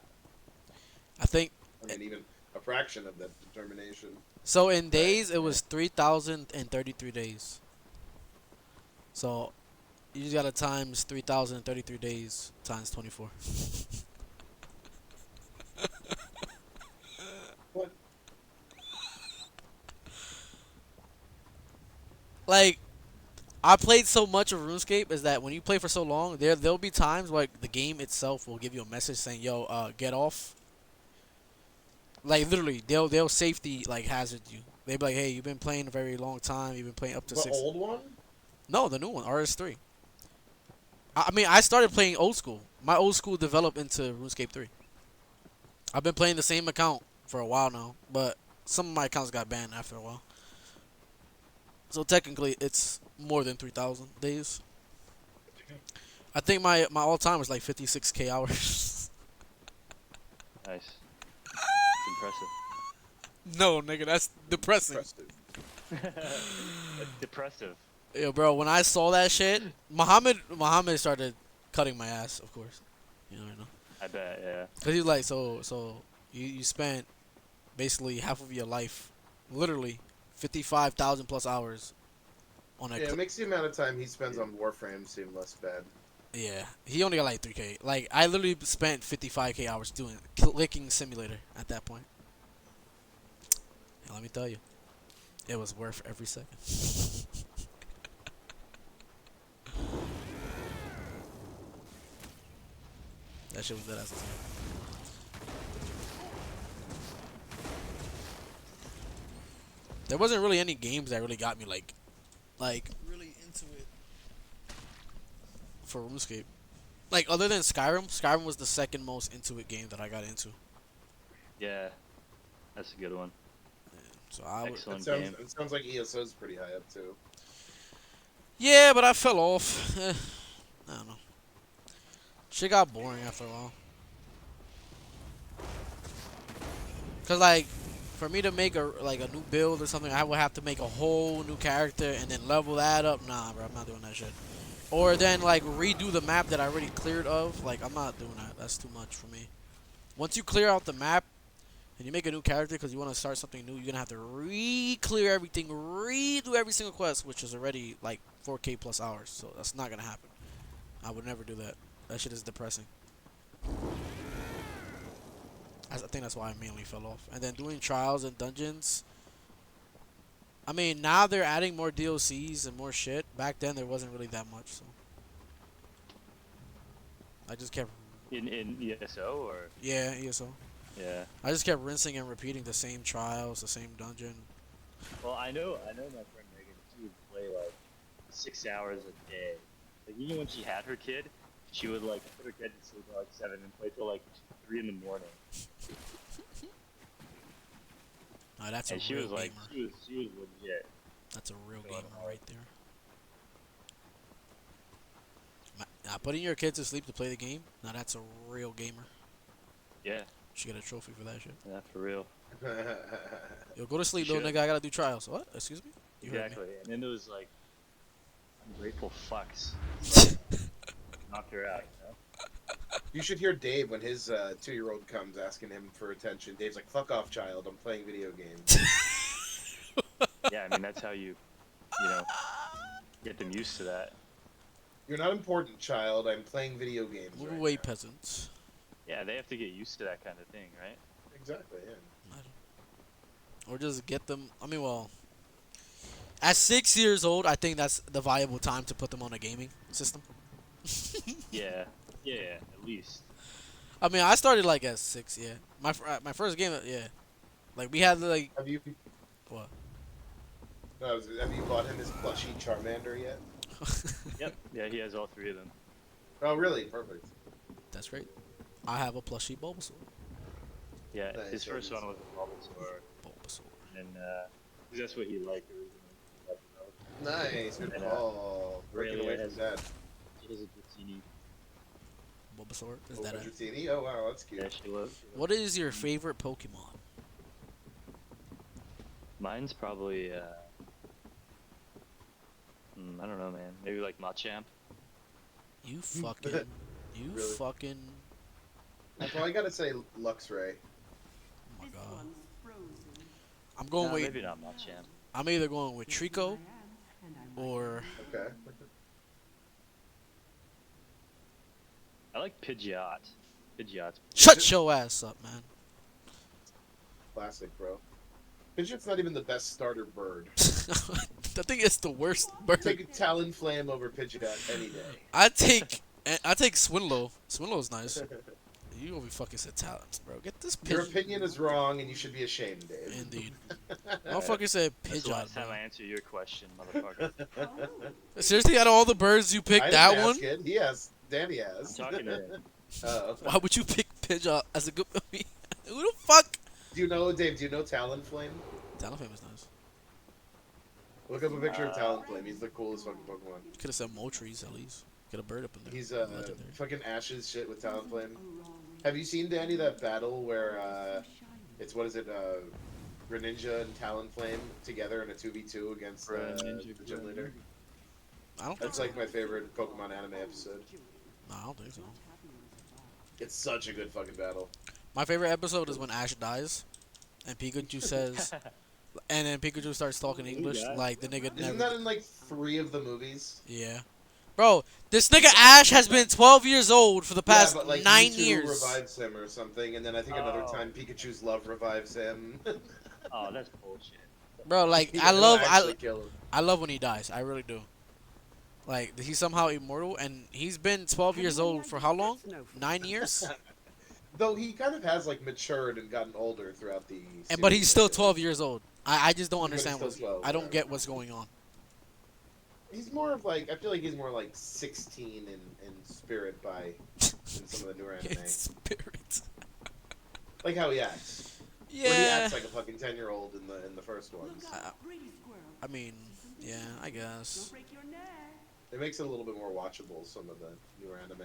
I think I mean, even a fraction of that determination. so. In days, it was 3,033 days. So, you just gotta times 3,033 days times 24. What? Like, I played so much of RuneScape is that when you play for so long, there'll be times like the game itself will give you a message saying, "Yo, get off." Like literally, they'll safety like hazard you. They be like, "Hey, you've been playing a very long time. You've been playing up to The 6." old one? No, the new one, RS3. I mean, I started playing old school. My old school developed into RuneScape 3. I've been playing the same account for a while now, but some of my accounts got banned after a while. So technically, it's more than 3,000 days. I think my all-time was like 56K hours. Nice. It's impressive. No, nigga, that's depressing. Impressive. Depressive. Yo, bro, when I saw that shit, Muhammad started cutting my ass, of course. You know. I bet, yeah. Cause he's like, so you spent basically half of your life, literally, 55,000 plus hours on a. Yeah, it makes the amount of time he spends on Warframe seem less bad. Yeah, he only got like 3K. Like I literally spent 55K hours doing clicking simulator at that point. And let me tell you, it was worth every second. That shit was dead ass insane. There wasn't really any games that really got me like really into it for RuneScape. Like other than Skyrim, Skyrim was the second most into it game that I got into. Yeah, that's a good one. So I would, Excellent It game. sounds like ESO's pretty high up too. yeah, but I fell off. I don't know. Shit got boring after a while. Cause like, for me to make a new build or something, I would have to make a whole new character and then level that up. Nah, bro, I'm not doing that shit. Or then like redo the map that I already cleared of. Like I'm not doing that. That's too much for me. Once you clear out the map and you make a new character because you want to start something new, you're gonna have to re-clear everything, redo every single quest, which is already like 4K plus hours. So that's not gonna happen. I would never do that. That shit is depressing. I think that's why I mainly fell off. And then doing trials and dungeons. I mean, now they're adding more DLCs and more shit. Back then, there wasn't really that much, so. I just kept... In ESO or Yeah, ESO. yeah. I just kept rinsing and repeating the same trials, the same dungeon. Well, I know my friend Megan. She would play like 6 hours a day. Like even when she had her kid, she would like put her kid to sleep at like 7 and play till like 3 in the morning. Oh, that's And a she real was like, gamer. she was legit. That's a real going gamer hard. right there. Now, putting your kid to sleep to play the game, now that's a real gamer. Yeah, You should get a trophy for that shit. yeah, for real. Yo, go to sleep, little Should. nigga. I gotta do trials. What? Excuse me? You heard me. Exactly. And then there was like ungrateful fucks. Knocked her out, you know? You should hear Dave when his 2-year-old comes asking him for attention. Dave's like, "Fuck off, child. I'm playing video games." Yeah, I mean that's how you know, get them used to that. You're not important, child. I'm playing video games. Move right away, now." peasants. Yeah, they have to get used to that kind of thing, right? Exactly. Yeah. Or just get them. I mean, well, at 6 years old, I think that's the viable time to put them on a gaming system. Yeah, at least. I mean, I started like at 6. Yeah, my first game. Yeah, like we had like Have you? what? No, have you bought him his plushie Charmander yet? Yep. Yeah, he has all 3 of them. Oh, really? Perfect. That's great. I have a plushie Bulbasaur. Yeah, Nice, his first nice. one was a Bulbasaur, Bulbasaur. and 'cause that's what he liked originally. Nice. Good And, call. Breaking Aurelia away has- from dad. She has a Dratini. Bulbasaur. Is Oh, that it? Dratini? Oh, wow, that's cute. Yeah, she loves. What is your favorite Pokemon? Mine's probably I don't know, man. Maybe like Machamp. You fucking. You Really? fucking. I probably gotta say Luxray. Oh my god. I'm going No, with. maybe not Machamp. I'm either going with Trico or Okay. I like Pidgeot. Pidgeot's shut your ass up, man. Classic, bro. Pidgeot's not even the best starter bird. I think it's the worst bird. Take a Talonflame over Pidgeot any day. I take Swinlow. Swinlow's nice. You only fucking said talents, bro. Get this Your Pidgeot. opinion is wrong, and you should be ashamed, Dave. Indeed. Motherfucker said That's the Pidgeot, last time bro. I answer your question, motherfucker. Seriously, out of all the birds you I picked, didn't that ask one? It. He has. Danny I'm has. talking to him. Oh. Why would you pick Pidgeot as a good movie? Who the fuck? Do you know, Dave? Do you know Talonflame? Talonflame is nice. Look up a picture of Talonflame. He's the coolest fucking Pokemon. Could have said Moltres at least. Get a bird up in there. He's Legendary. fucking Ash's shit with Talonflame. Have you seen, Danny, that battle where it's what is it, Greninja and Talonflame together in a 2v2 against Greninja, the gym leader? I don't think That's so. like my favorite Pokemon anime episode. No, I don't think so. It's such a good fucking battle. My favorite episode is when Ash dies, and Pikachu says, and then Pikachu starts talking English died? like the nigga Isn't never. that in like 3 of the movies? Yeah, Bro, this nigga Ash has been 12 years old for the past yeah, but like 9 Mewtwo years. revives him or something, and then I think another Oh. time Pikachu's love revives him. Oh, that's bullshit. Bro, like Yeah, it'll actually kill him. I love when he dies. I really do. Like he's somehow immortal, and he's been 12 years old for how long? 9 years. Though he kind of has like matured and gotten older throughout the. And but series, he's still I feel 12 like. years old. I just don't But he's understand still what's 12, I don't whatever. get what's going on. He's more of like I feel like he's more like 16 in spirit by in some of the newer anime. Spirit. Like how he acts. Where he Yeah. acts like a fucking 10-year-old in the first ones. I mean, yeah, I guess. It makes it a little bit more watchable. Some of the newer anime.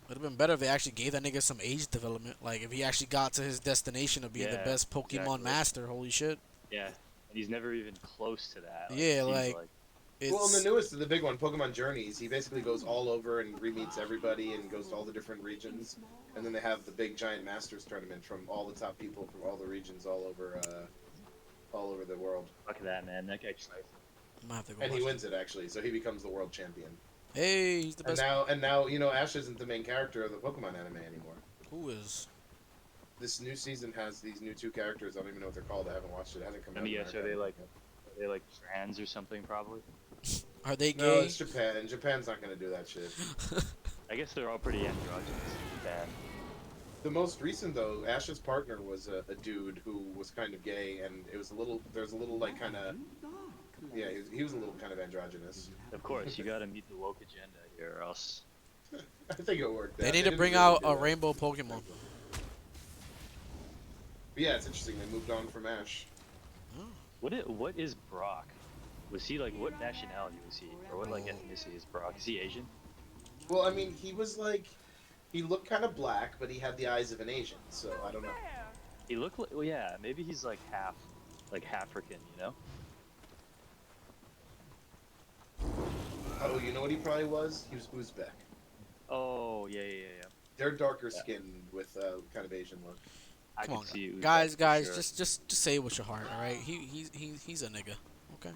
Would have been better if they actually gave that nigga some age development. Like if he actually got to his destination of being the Yeah, best Pokemon exactly. master. Holy shit. Yeah, and he's never even close to that. Yeah, it seems like- It's, Well, in the newest, the big one, Pokemon Journeys, he basically goes all over and re-meets everybody and goes to all the different regions. And then they have the big giant Masters tournament from all the top people from all the regions all over the world. fuck that, man. That guy tries. I'm gonna have to go And he watch wins it actually, so he becomes the world champion. it. Hey, he's the And best. now you know Ash isn't the main character of the Pokemon anime anymore. Who is? This new season has these new 2 characters. I don't even know what they're called. I haven't watched it. It hasn't come Let out. me in guess, are America. they like trans or something? Probably. Are they No, gay? it's Japan. Japan's not gonna do that shit. I guess they're all pretty androgynous. Bad. The most recent though, Ash's partner was a dude who was kind of gay, and it was a little. There's a little like kind of. Yeah, he was a little kind of androgynous. Of course, you gotta meet the woke agenda here, or else. I think it worked. They out. need to didn't bring really out do a that. rainbow Pokemon. But yeah, it's interesting. They moved on from Ash. What is Brock? Was he like what nationality was he, or what like ethnicity is Brock? Is he Asian? Well, I mean, he was like, he looked kind of black, but he had the eyes of an Asian. So I don't know. He looked like, well, yeah, maybe he's like African, you know? Oh, you know what he probably was? He was Uzbek. Oh, yeah. They're darker Yeah. skinned with kind of Asian look. I Come can on, see you. guys, for sure. just say it with your heart, all right? He's a nigga. Okay.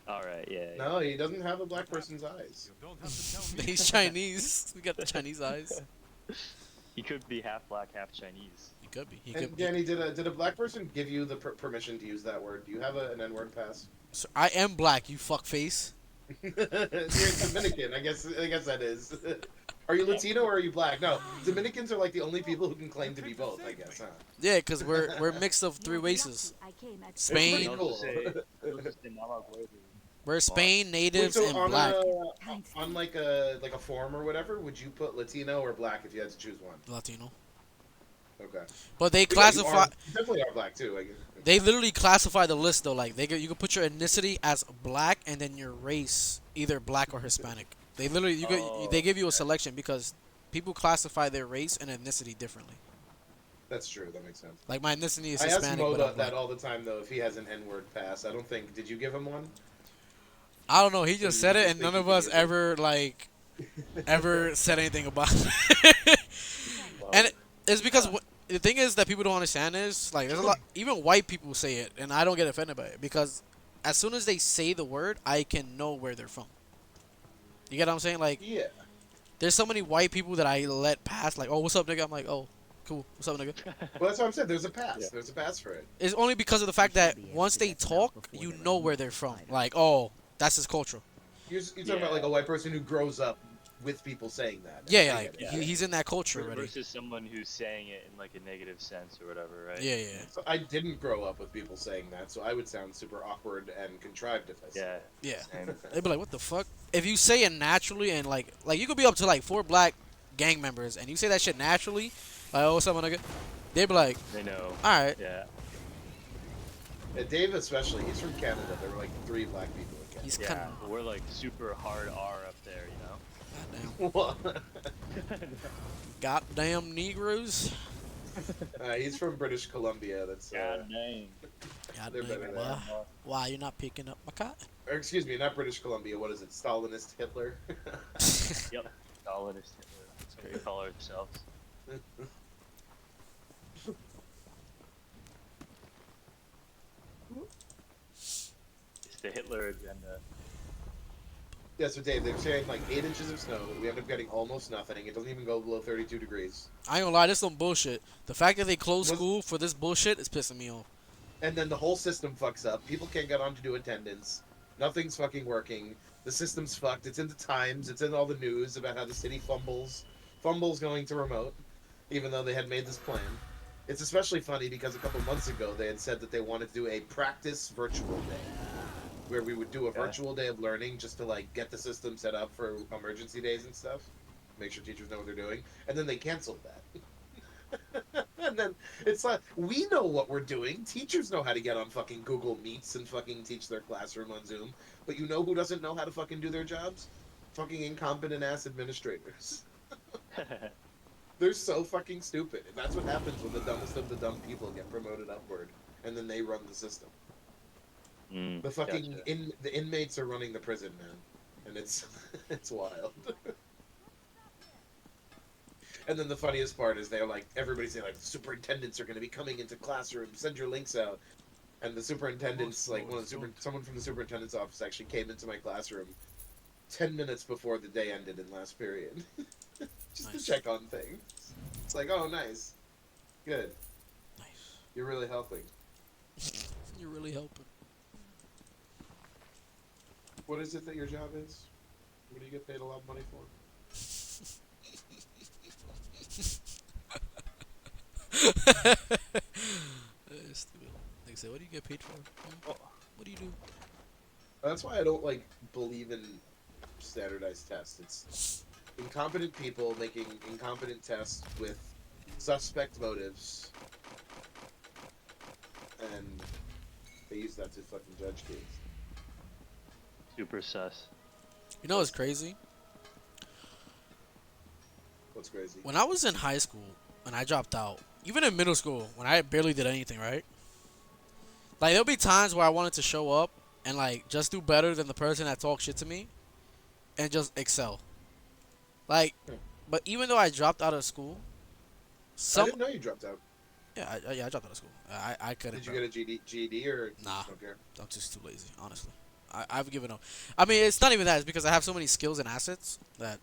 All right, yeah. No, he doesn't have a black person's eyes. You don't have to tell me. He's Chinese. We got the Chinese eyes. He could be half black, half Chinese. He could be. He And could. Danny, did a black person give you the permission to use that word? Do you have an N-word pass? So I am black. You fuck face. You're Dominican. I guess that is. Are you Latino or are you black? No, Dominicans are like the only people who can claim to be both. I guess, huh? Yeah, cause we're mixed of 3 races. Spain. They'll just say, they'll just say Mama Gueru. We're Spain Wait, natives so and on black. on like a form or whatever, would you put Latino or black if you had to choose one? Latino. Okay. But they Yeah, you classify. you definitely are black too. I guess. They literally classify the list though. Like you can put your ethnicity as black and then your race either black or Hispanic. They literally they give you a selection because people classify their race and ethnicity differently. That's true. That makes sense. Like my ethnicity is I ask Hispanic, Mo but I'm that black. all the time though if he has an N-word pass. I don't think. Did you give him one? I don't know. He just you said it, just and think none he of us could use it? ever said anything about it. And it's because the thing is that people don't understand is like there's a lot. Even white people say it, and I don't get offended by it because as soon as they say the word, I can know where they're from. You get what I'm saying? Like Yeah. there's so many white people that I let pass. Like, oh, what's up, nigga? I'm like, oh, cool. What's up, nigga? Well, that's what I'm saying. There's a pass. Yeah. There's a pass for it. It's only because of the fact that once they talk, you know where they're from. Like, oh, that's his culture. You're talking about Yeah. like a white person who grows up with people saying that. Yeah, I yeah, get like, it. he's in that culture already. Versus someone who's saying it in like a negative sense or whatever, right? Yeah, yeah, So I didn't grow up with people saying that, so I would sound super awkward and contrived if I said Yeah. yeah. Same. They'd be like, what the fuck? If you say it naturally and like you could be up to like 4 black gang members and you say that shit naturally, like, oh, what's up, my nigga? They'd be like, They know. all right. Yeah. Dave especially, he's from Canada. There were like 3 black people in Canada. He's Yeah. kind of We're like super hard R up there, you know? goddamn Negroes. He's from British Columbia. That's God dang. They're better Goddamn, than why? Why you not picking up my cot? or excuse me, not British Columbia. What is it? Stalinist Hitler. Yep. Stalinist Hitler. That's what we call ourselves. It's the Hitler agenda. Yeah, so Dave, they're saying like 8 inches of snow. We end up getting almost nothing. It doesn't even go below 32 degrees. I ain't gonna lie, this some bullshit. The fact that they closed Was- school for this bullshit is pissing me off. And then the whole system fucks up. People can't get on to do attendance. Nothing's fucking working. The system's fucked. It's in the Times. It's in all the news about how the city fumbles going to remote, even though they had made this plan. It's especially funny because a couple months ago they had said that they wanted to do a practice virtual day, where we would do a virtual day of learning just to like get the system set up for emergency days and stuff, make sure teachers know what they're doing, and then they canceled that. And then it's like, we know what we're doing. Teachers know how to get on fucking Google Meets and fucking teach their classroom on Zoom. But you know who doesn't know how to fucking do their jobs? Fucking incompetent ass administrators. They're so fucking stupid. And that's what happens when the dumbest of the dumb people get promoted upward. And then they run the system. The fucking Gotcha. the inmates are running the prison, man. And it's it's wild. And then the funniest part is they're like, everybody's saying like, the superintendents are going to be coming into classrooms. Send your links out. And the superintendents, like someone from the superintendent's office actually came into my classroom 10 minutes before the day ended in last period, just Nice. to check on things. It's like, oh, nice, good, Nice. you're really helping. You're really helping. What is it that your job is? What do you get paid a lot of money for? Stupid. They say, what do you get paid for? Oh. What do you do? That's why I don't like believe in standardized tests. It's incompetent people making incompetent tests with suspect motives, and they use that to fucking judge kids. Super sus. You know what's crazy? What's crazy? When I was in high school, when I dropped out, even in middle school, when I barely did anything, right? Like, there'll be times where I wanted to show up and, like, just do better than the person that talked shit to me and just excel. Like, but even though I dropped out of school, I didn't know you dropped out. yeah, I dropped out of school. I couldn't. Did you bro. get a GED or Nah. Don't care. I'm just too lazy, honestly. I've given up. I mean, it's not even that. It's because I have so many skills and assets that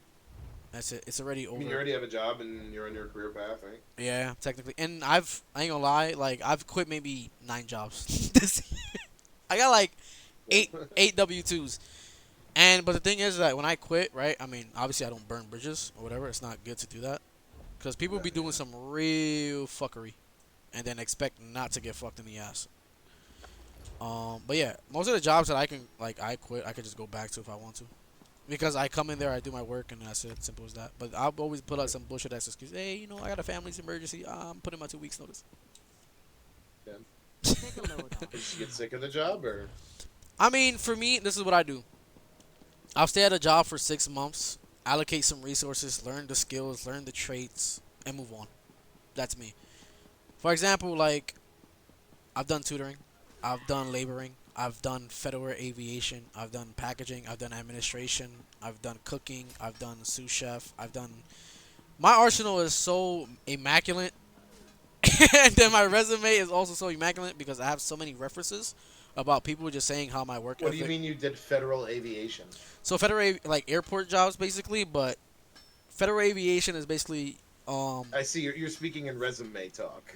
that's it. It's already I over. mean, you already have a job and you're on your career path, right? Yeah, technically. And I ain't gonna lie, like, I've quit maybe 9 jobs this year. I got like eight W-2s. But the thing is that when I quit, right, I mean, obviously I don't burn bridges or whatever. It's not good to do that. Because people be doing some real fuckery and then expect not to get fucked in the ass. But yeah, most of the jobs that I quit, I could just go back to if I want to. Because I come in there, I do my work, and that's it. Simple as that. But I'll always put out some bullshit ass excuse. Hey, you know, I got a family's emergency. I'm putting my 2 weeks notice. Take a load off. Did you get sick of the job or? I mean, for me, this is what I do. I'll stay at a job for 6 months, allocate some resources, learn the skills, learn the traits, and move on. That's me. For example, like, I've done tutoring, I've done laboring, I've done federal aviation, I've done packaging, I've done administration, I've done cooking, I've done sous chef, my arsenal is so immaculate, and then my resume is also so immaculate because I have so many references about people just saying how my work What do ethic. you mean you did federal aviation? So federal like airport jobs basically, but federal aviation is basically I see you're speaking in resume talk.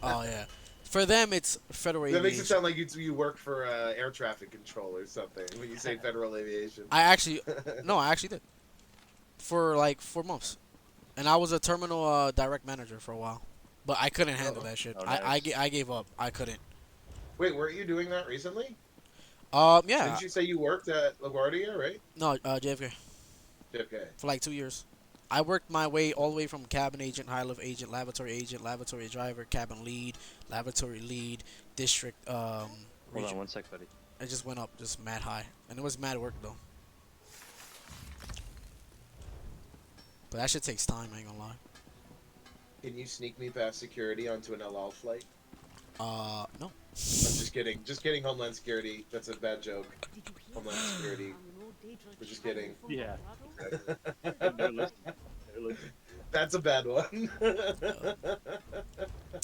oh yeah. For them it's federal That makes aviation. it sound like you work for air traffic control or something when you say federal aviation. I actually did. For like 4 months. And I was a terminal direct manager for a while. But I couldn't handle that shit. Oh, I nice. gave up. I couldn't. Wait, weren't you doing that recently? Yeah. Didn't you say you worked at LaGuardia, right? No, JFK Okay. for like 2 years. I worked my way all the way from cabin agent, high-level agent, laboratory driver, cabin lead, laboratory lead, district Hold region. on one sec, buddy. It just went up, just mad high, and it was mad work though. But that shit takes time. I ain't gonna lie. Can you sneak me past security onto an El Al flight? No. I'm just kidding. Just kidding, Homeland Security. That's a bad joke. Did you hear Homeland that? Security. We're We're just kidding. Yeah. Colorado? They're listening. They're listening. That's a bad one.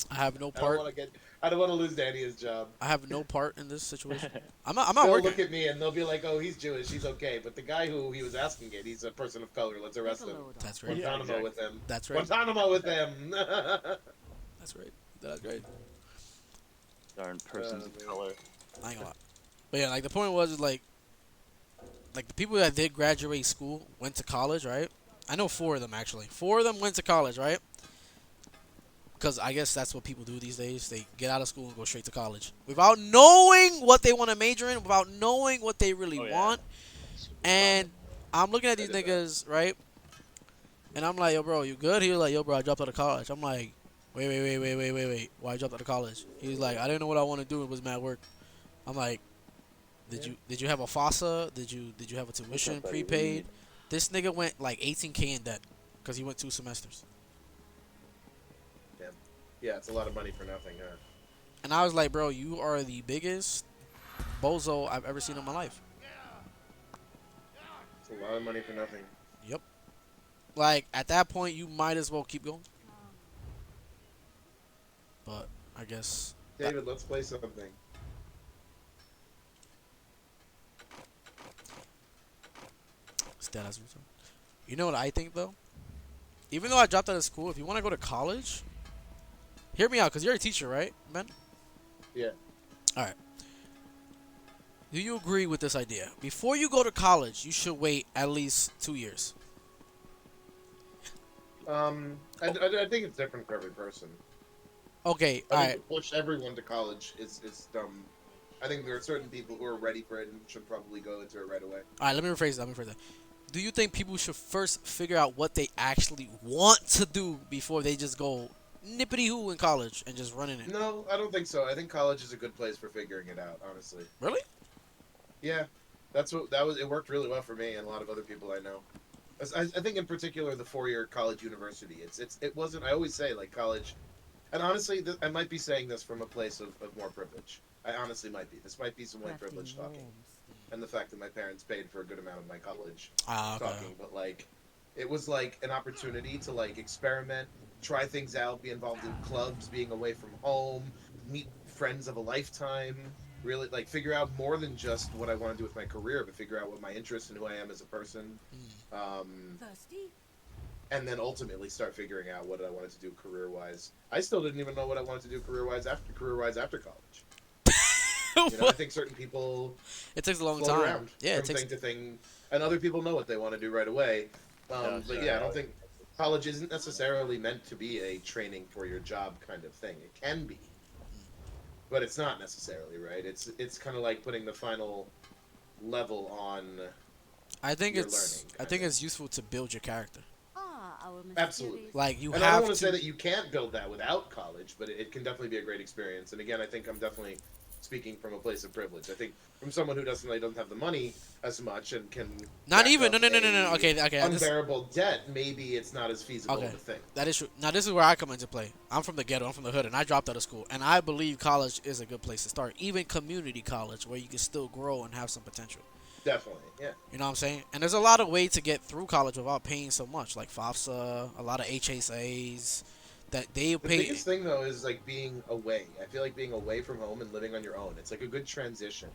I have no I don't part. want to get. I don't want to lose Danny his job. I have no part in this situation. I'm not They'll working. look at me and they'll be like, "Oh, he's Jewish. He's okay." But the guy who he was asking it, he's a person of color. Let's arrest Take a him. load off. That's right. Yeah, Guantanamo exactly. with him. That's right. Guantanamo with him. That's right. That's right. Darn persons of man. color. I ain't gonna lie. But yeah, like the point was like the people that did graduate school went to college, right? I know 4 of them actually. 4 of them went to college, right? Because I guess that's what people do these days. They get out of school and go straight to college without knowing what they want to major in, without knowing what they really Oh, yeah. want. Super And I'm looking at I these did that. niggas, right? And I'm like, yo, bro, you good? He was like, yo, bro, I dropped out of college. I'm like, wait. Why you dropped out of college? He was like, I didn't know what I want to do. It was mad work. I'm like, did you have a FAFSA? Did you have a tuition buddy? prepaid? This nigga went like 18K in debt because he went 2 semesters. Yeah, it's a lot of money for nothing, huh? And I was like, bro, you are the biggest bozo I've ever seen in my life. It's a lot of money for nothing. Yep. Like, at that point, you might as well keep going. But I guess. David, let's play something. Status. You know what I think, though? Even though I dropped out of school, if you want to go to college, hear me out, because you're a teacher, right, man? Yeah. Alright. Do you agree with this idea? Before you go to college, you should wait at least 2 years. I think it's different for every person. Okay, I alright. think to push everyone to college is dumb. I think there are certain people who are ready for it and should probably go into it right away. Alright, let me rephrase that. Do you think people should first figure out what they actually want to do before they just go nippity-hoo in college and just run in it? No, I don't think so. I think college is a good place for figuring it out, honestly. Really? Yeah, it worked really well for me and a lot of other people I know. I think in particular the 4-year college university. It wasn't. I always say like college, and honestly, I might be saying this from a place of more privilege. I honestly might be. This might be some white privilege talking, and the fact that my parents paid for a good amount of my college Ah, okay. talking. But like, it was like an opportunity to like experiment, try things out, be involved in clubs, being away from home, meet friends of a lifetime. Really like figure out more than just what I want to do with my career, but figure out what my interests and who I am as a person. Thirsty? And then ultimately start figuring out what I wanted to do career-wise. I still didn't even know what I wanted to do career-wise after college. You know, I think certain people It takes a long float time. around Yeah, it from takes. thing to thing, and other people know what they want to do right away. But yeah, I don't think college isn't necessarily meant to be a training for your job kind of thing. It can be, but it's not necessarily, right? It's kind of like putting the final level on. I think you're it's. learning, I think kinda. it's useful to build your character. Ah, our Absolutely. mysterious- Like you And I have don't want to. to say that you can't build that without college, but it can definitely be a great experience. And again, I think I'm definitely speaking from a place of privilege. I think from someone who doesn't have the money as much and can Not rack even. up No. a Okay. unbearable debt. Maybe it's not as feasible Okay. of a thing. That is true. Now this is where I come into play. I'm from the ghetto. I'm from the hood, and I dropped out of school. And I believe college is a good place to start, even community college, where you can still grow and have some potential. Definitely, yeah. You know what I'm saying? And there's a lot of ways to get through college without paying so much, like FAFSA, a lot of HSAs that they The pay. biggest thing though is like being away. I feel like being away from home and living on your own. It's like a good transition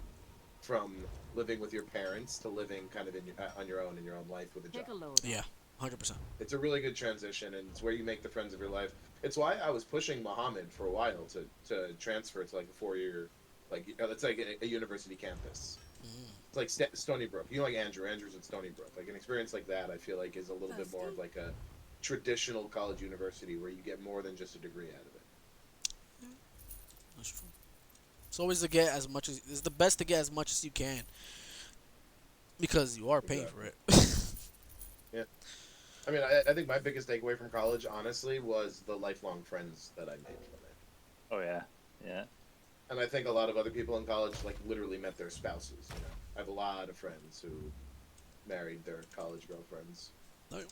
from living with your parents to living kind of on your own in your own life with a job. Take a load. Yeah, 100%. It's a really good transition, and it's where you make the friends of your life. It's why I was pushing Mohammed for a while to transfer to like a 4-year, like it's like a university campus. It's like Stony Brook. You know, like Andrew's at Stony Brook. Like an experience like that, I feel like is a little bit more of like a traditional college university where you get more than just a degree out of it. That's true. It's always to get as much as it's the best to get as much as you can because you are paying for it. Yeah. I mean, I think my biggest takeaway from college, honestly, was the lifelong friends that I made from it. Oh yeah, yeah. And I think a lot of other people in college, like, literally met their spouses, you know. I have a lot of friends who married their college girlfriends. You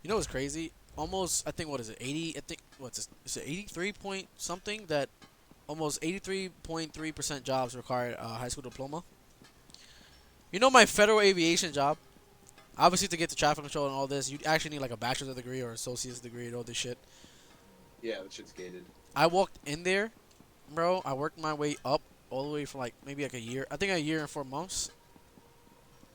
know what's crazy? Almost, I think, what is it? 80. I think what's it? Is it 83 point something that almost 83.3% jobs require a high school diploma. You know my federal aviation job. Obviously, to get to traffic control and all this, you actually need like a bachelor's degree or associate's degree and all this shit. Yeah, that shit's gated. I walked in there, bro. I worked my way up all the way for like maybe like a year. I think a year and 4 months,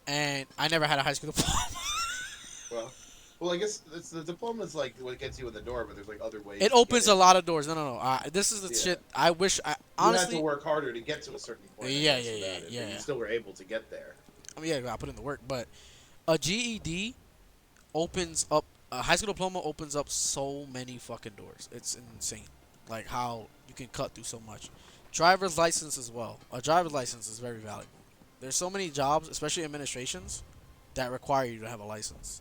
and I never had a high school diploma. Well, I guess the diploma is like what gets you in the door, but there's like other ways. It to opens get a in. lot of doors. No. This is the Yeah. shit. I wish I You had honestly. to work harder to get to a certain point. I Yeah, guess, yeah, with yeah, that, but yeah. You still were able to get there. I mean, yeah, I put in the work, but a GED opens up. A high school diploma opens up so many fucking doors. It's insane, like how you can cut through so much. Driver's license as well. A driver's license is very valuable. There's so many jobs, especially administrations, that require you to have a license.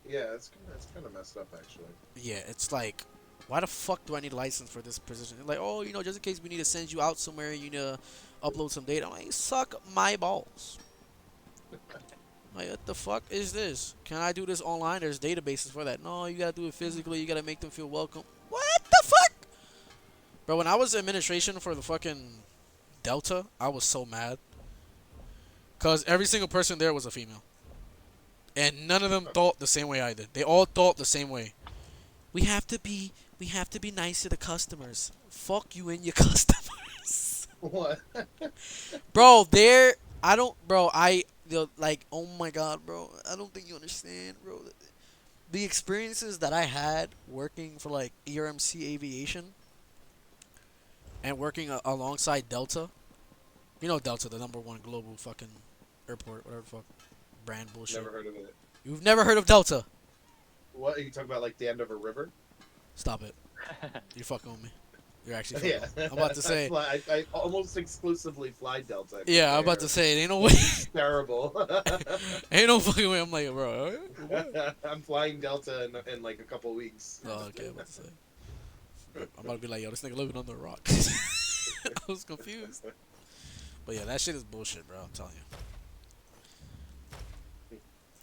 Yeah, it's kind of messed up actually. Yeah, it's like, why the fuck do I need a license for this position? Like, oh, just in case we need to send you out somewhere, you need to upload some data. I'm like, suck my balls. Like, what the fuck is this? Can I do this online? There's databases for that. No, you gotta do it physically. You gotta make them feel welcome. What the fuck? Bro, when I was in administration for the fucking Delta, I was so mad. Because every single person there was a female. And none of them thought the same way I did. They all thought the same way. We have to be nice to the customers. Fuck you and your customers. What? Bro, like, oh my god, bro. I don't think you understand, bro. The experiences that I had working for, like, ERMC Aviation and working alongside Delta. You know Delta, the #1 global fucking airport, whatever the fuck. Brand bullshit. Never heard of it. You've never heard of Delta? What are you talking about? Like the end of a river? Stop it. You're fucking with me. You're actually fucking Yeah. with me. I'm about to say. I almost exclusively fly Delta. Yeah, I'm about to say it. Ain't no way. Terrible. Ain't no fucking way. I'm like, bro. What? I'm flying Delta in like a couple weeks. Oh, okay. I'm about to say. I'm about to be like, yo, this nigga living under a rock. I was confused. But yeah, that shit is bullshit, bro. I'm telling you.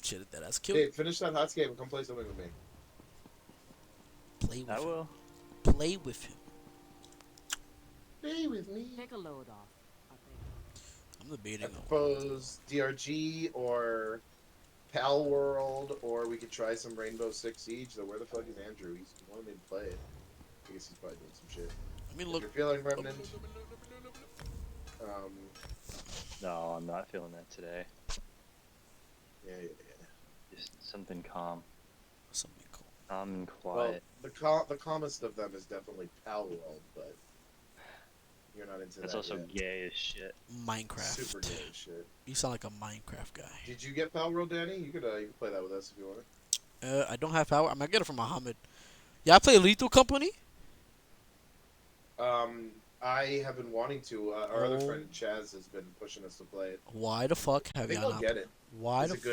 Shit, that's killed. Hey, finish that Hots game and come play something with me. Play with I him. will. Play with him. Play with me. Take a load off, I think. I'm debating I on propose DRG or Pal World, or we could try some Rainbow Six Siege. Though where the fuck is Andrew? He wanted me to play it. I guess he's probably doing some shit. Let me If look. you're feeling Remnant, No, I'm not feeling that today. yeah. Just something calm, Something cool. calm and Well, quiet. the calmest of them is definitely Pal World, but you're not into That's that also yet. gay as shit. Minecraft. Super gay as shit. You sound like a Minecraft guy. Did you get Pal World, Danny? You could play that with us if you want. I don't have power. I'm gonna get it from Muhammad. Yeah, I play Lethal Company. I have been wanting to. Our other Oh. friend Chaz has been pushing us to play it. Why the fuck I have think y'all I'll not? get it. Why It's the a good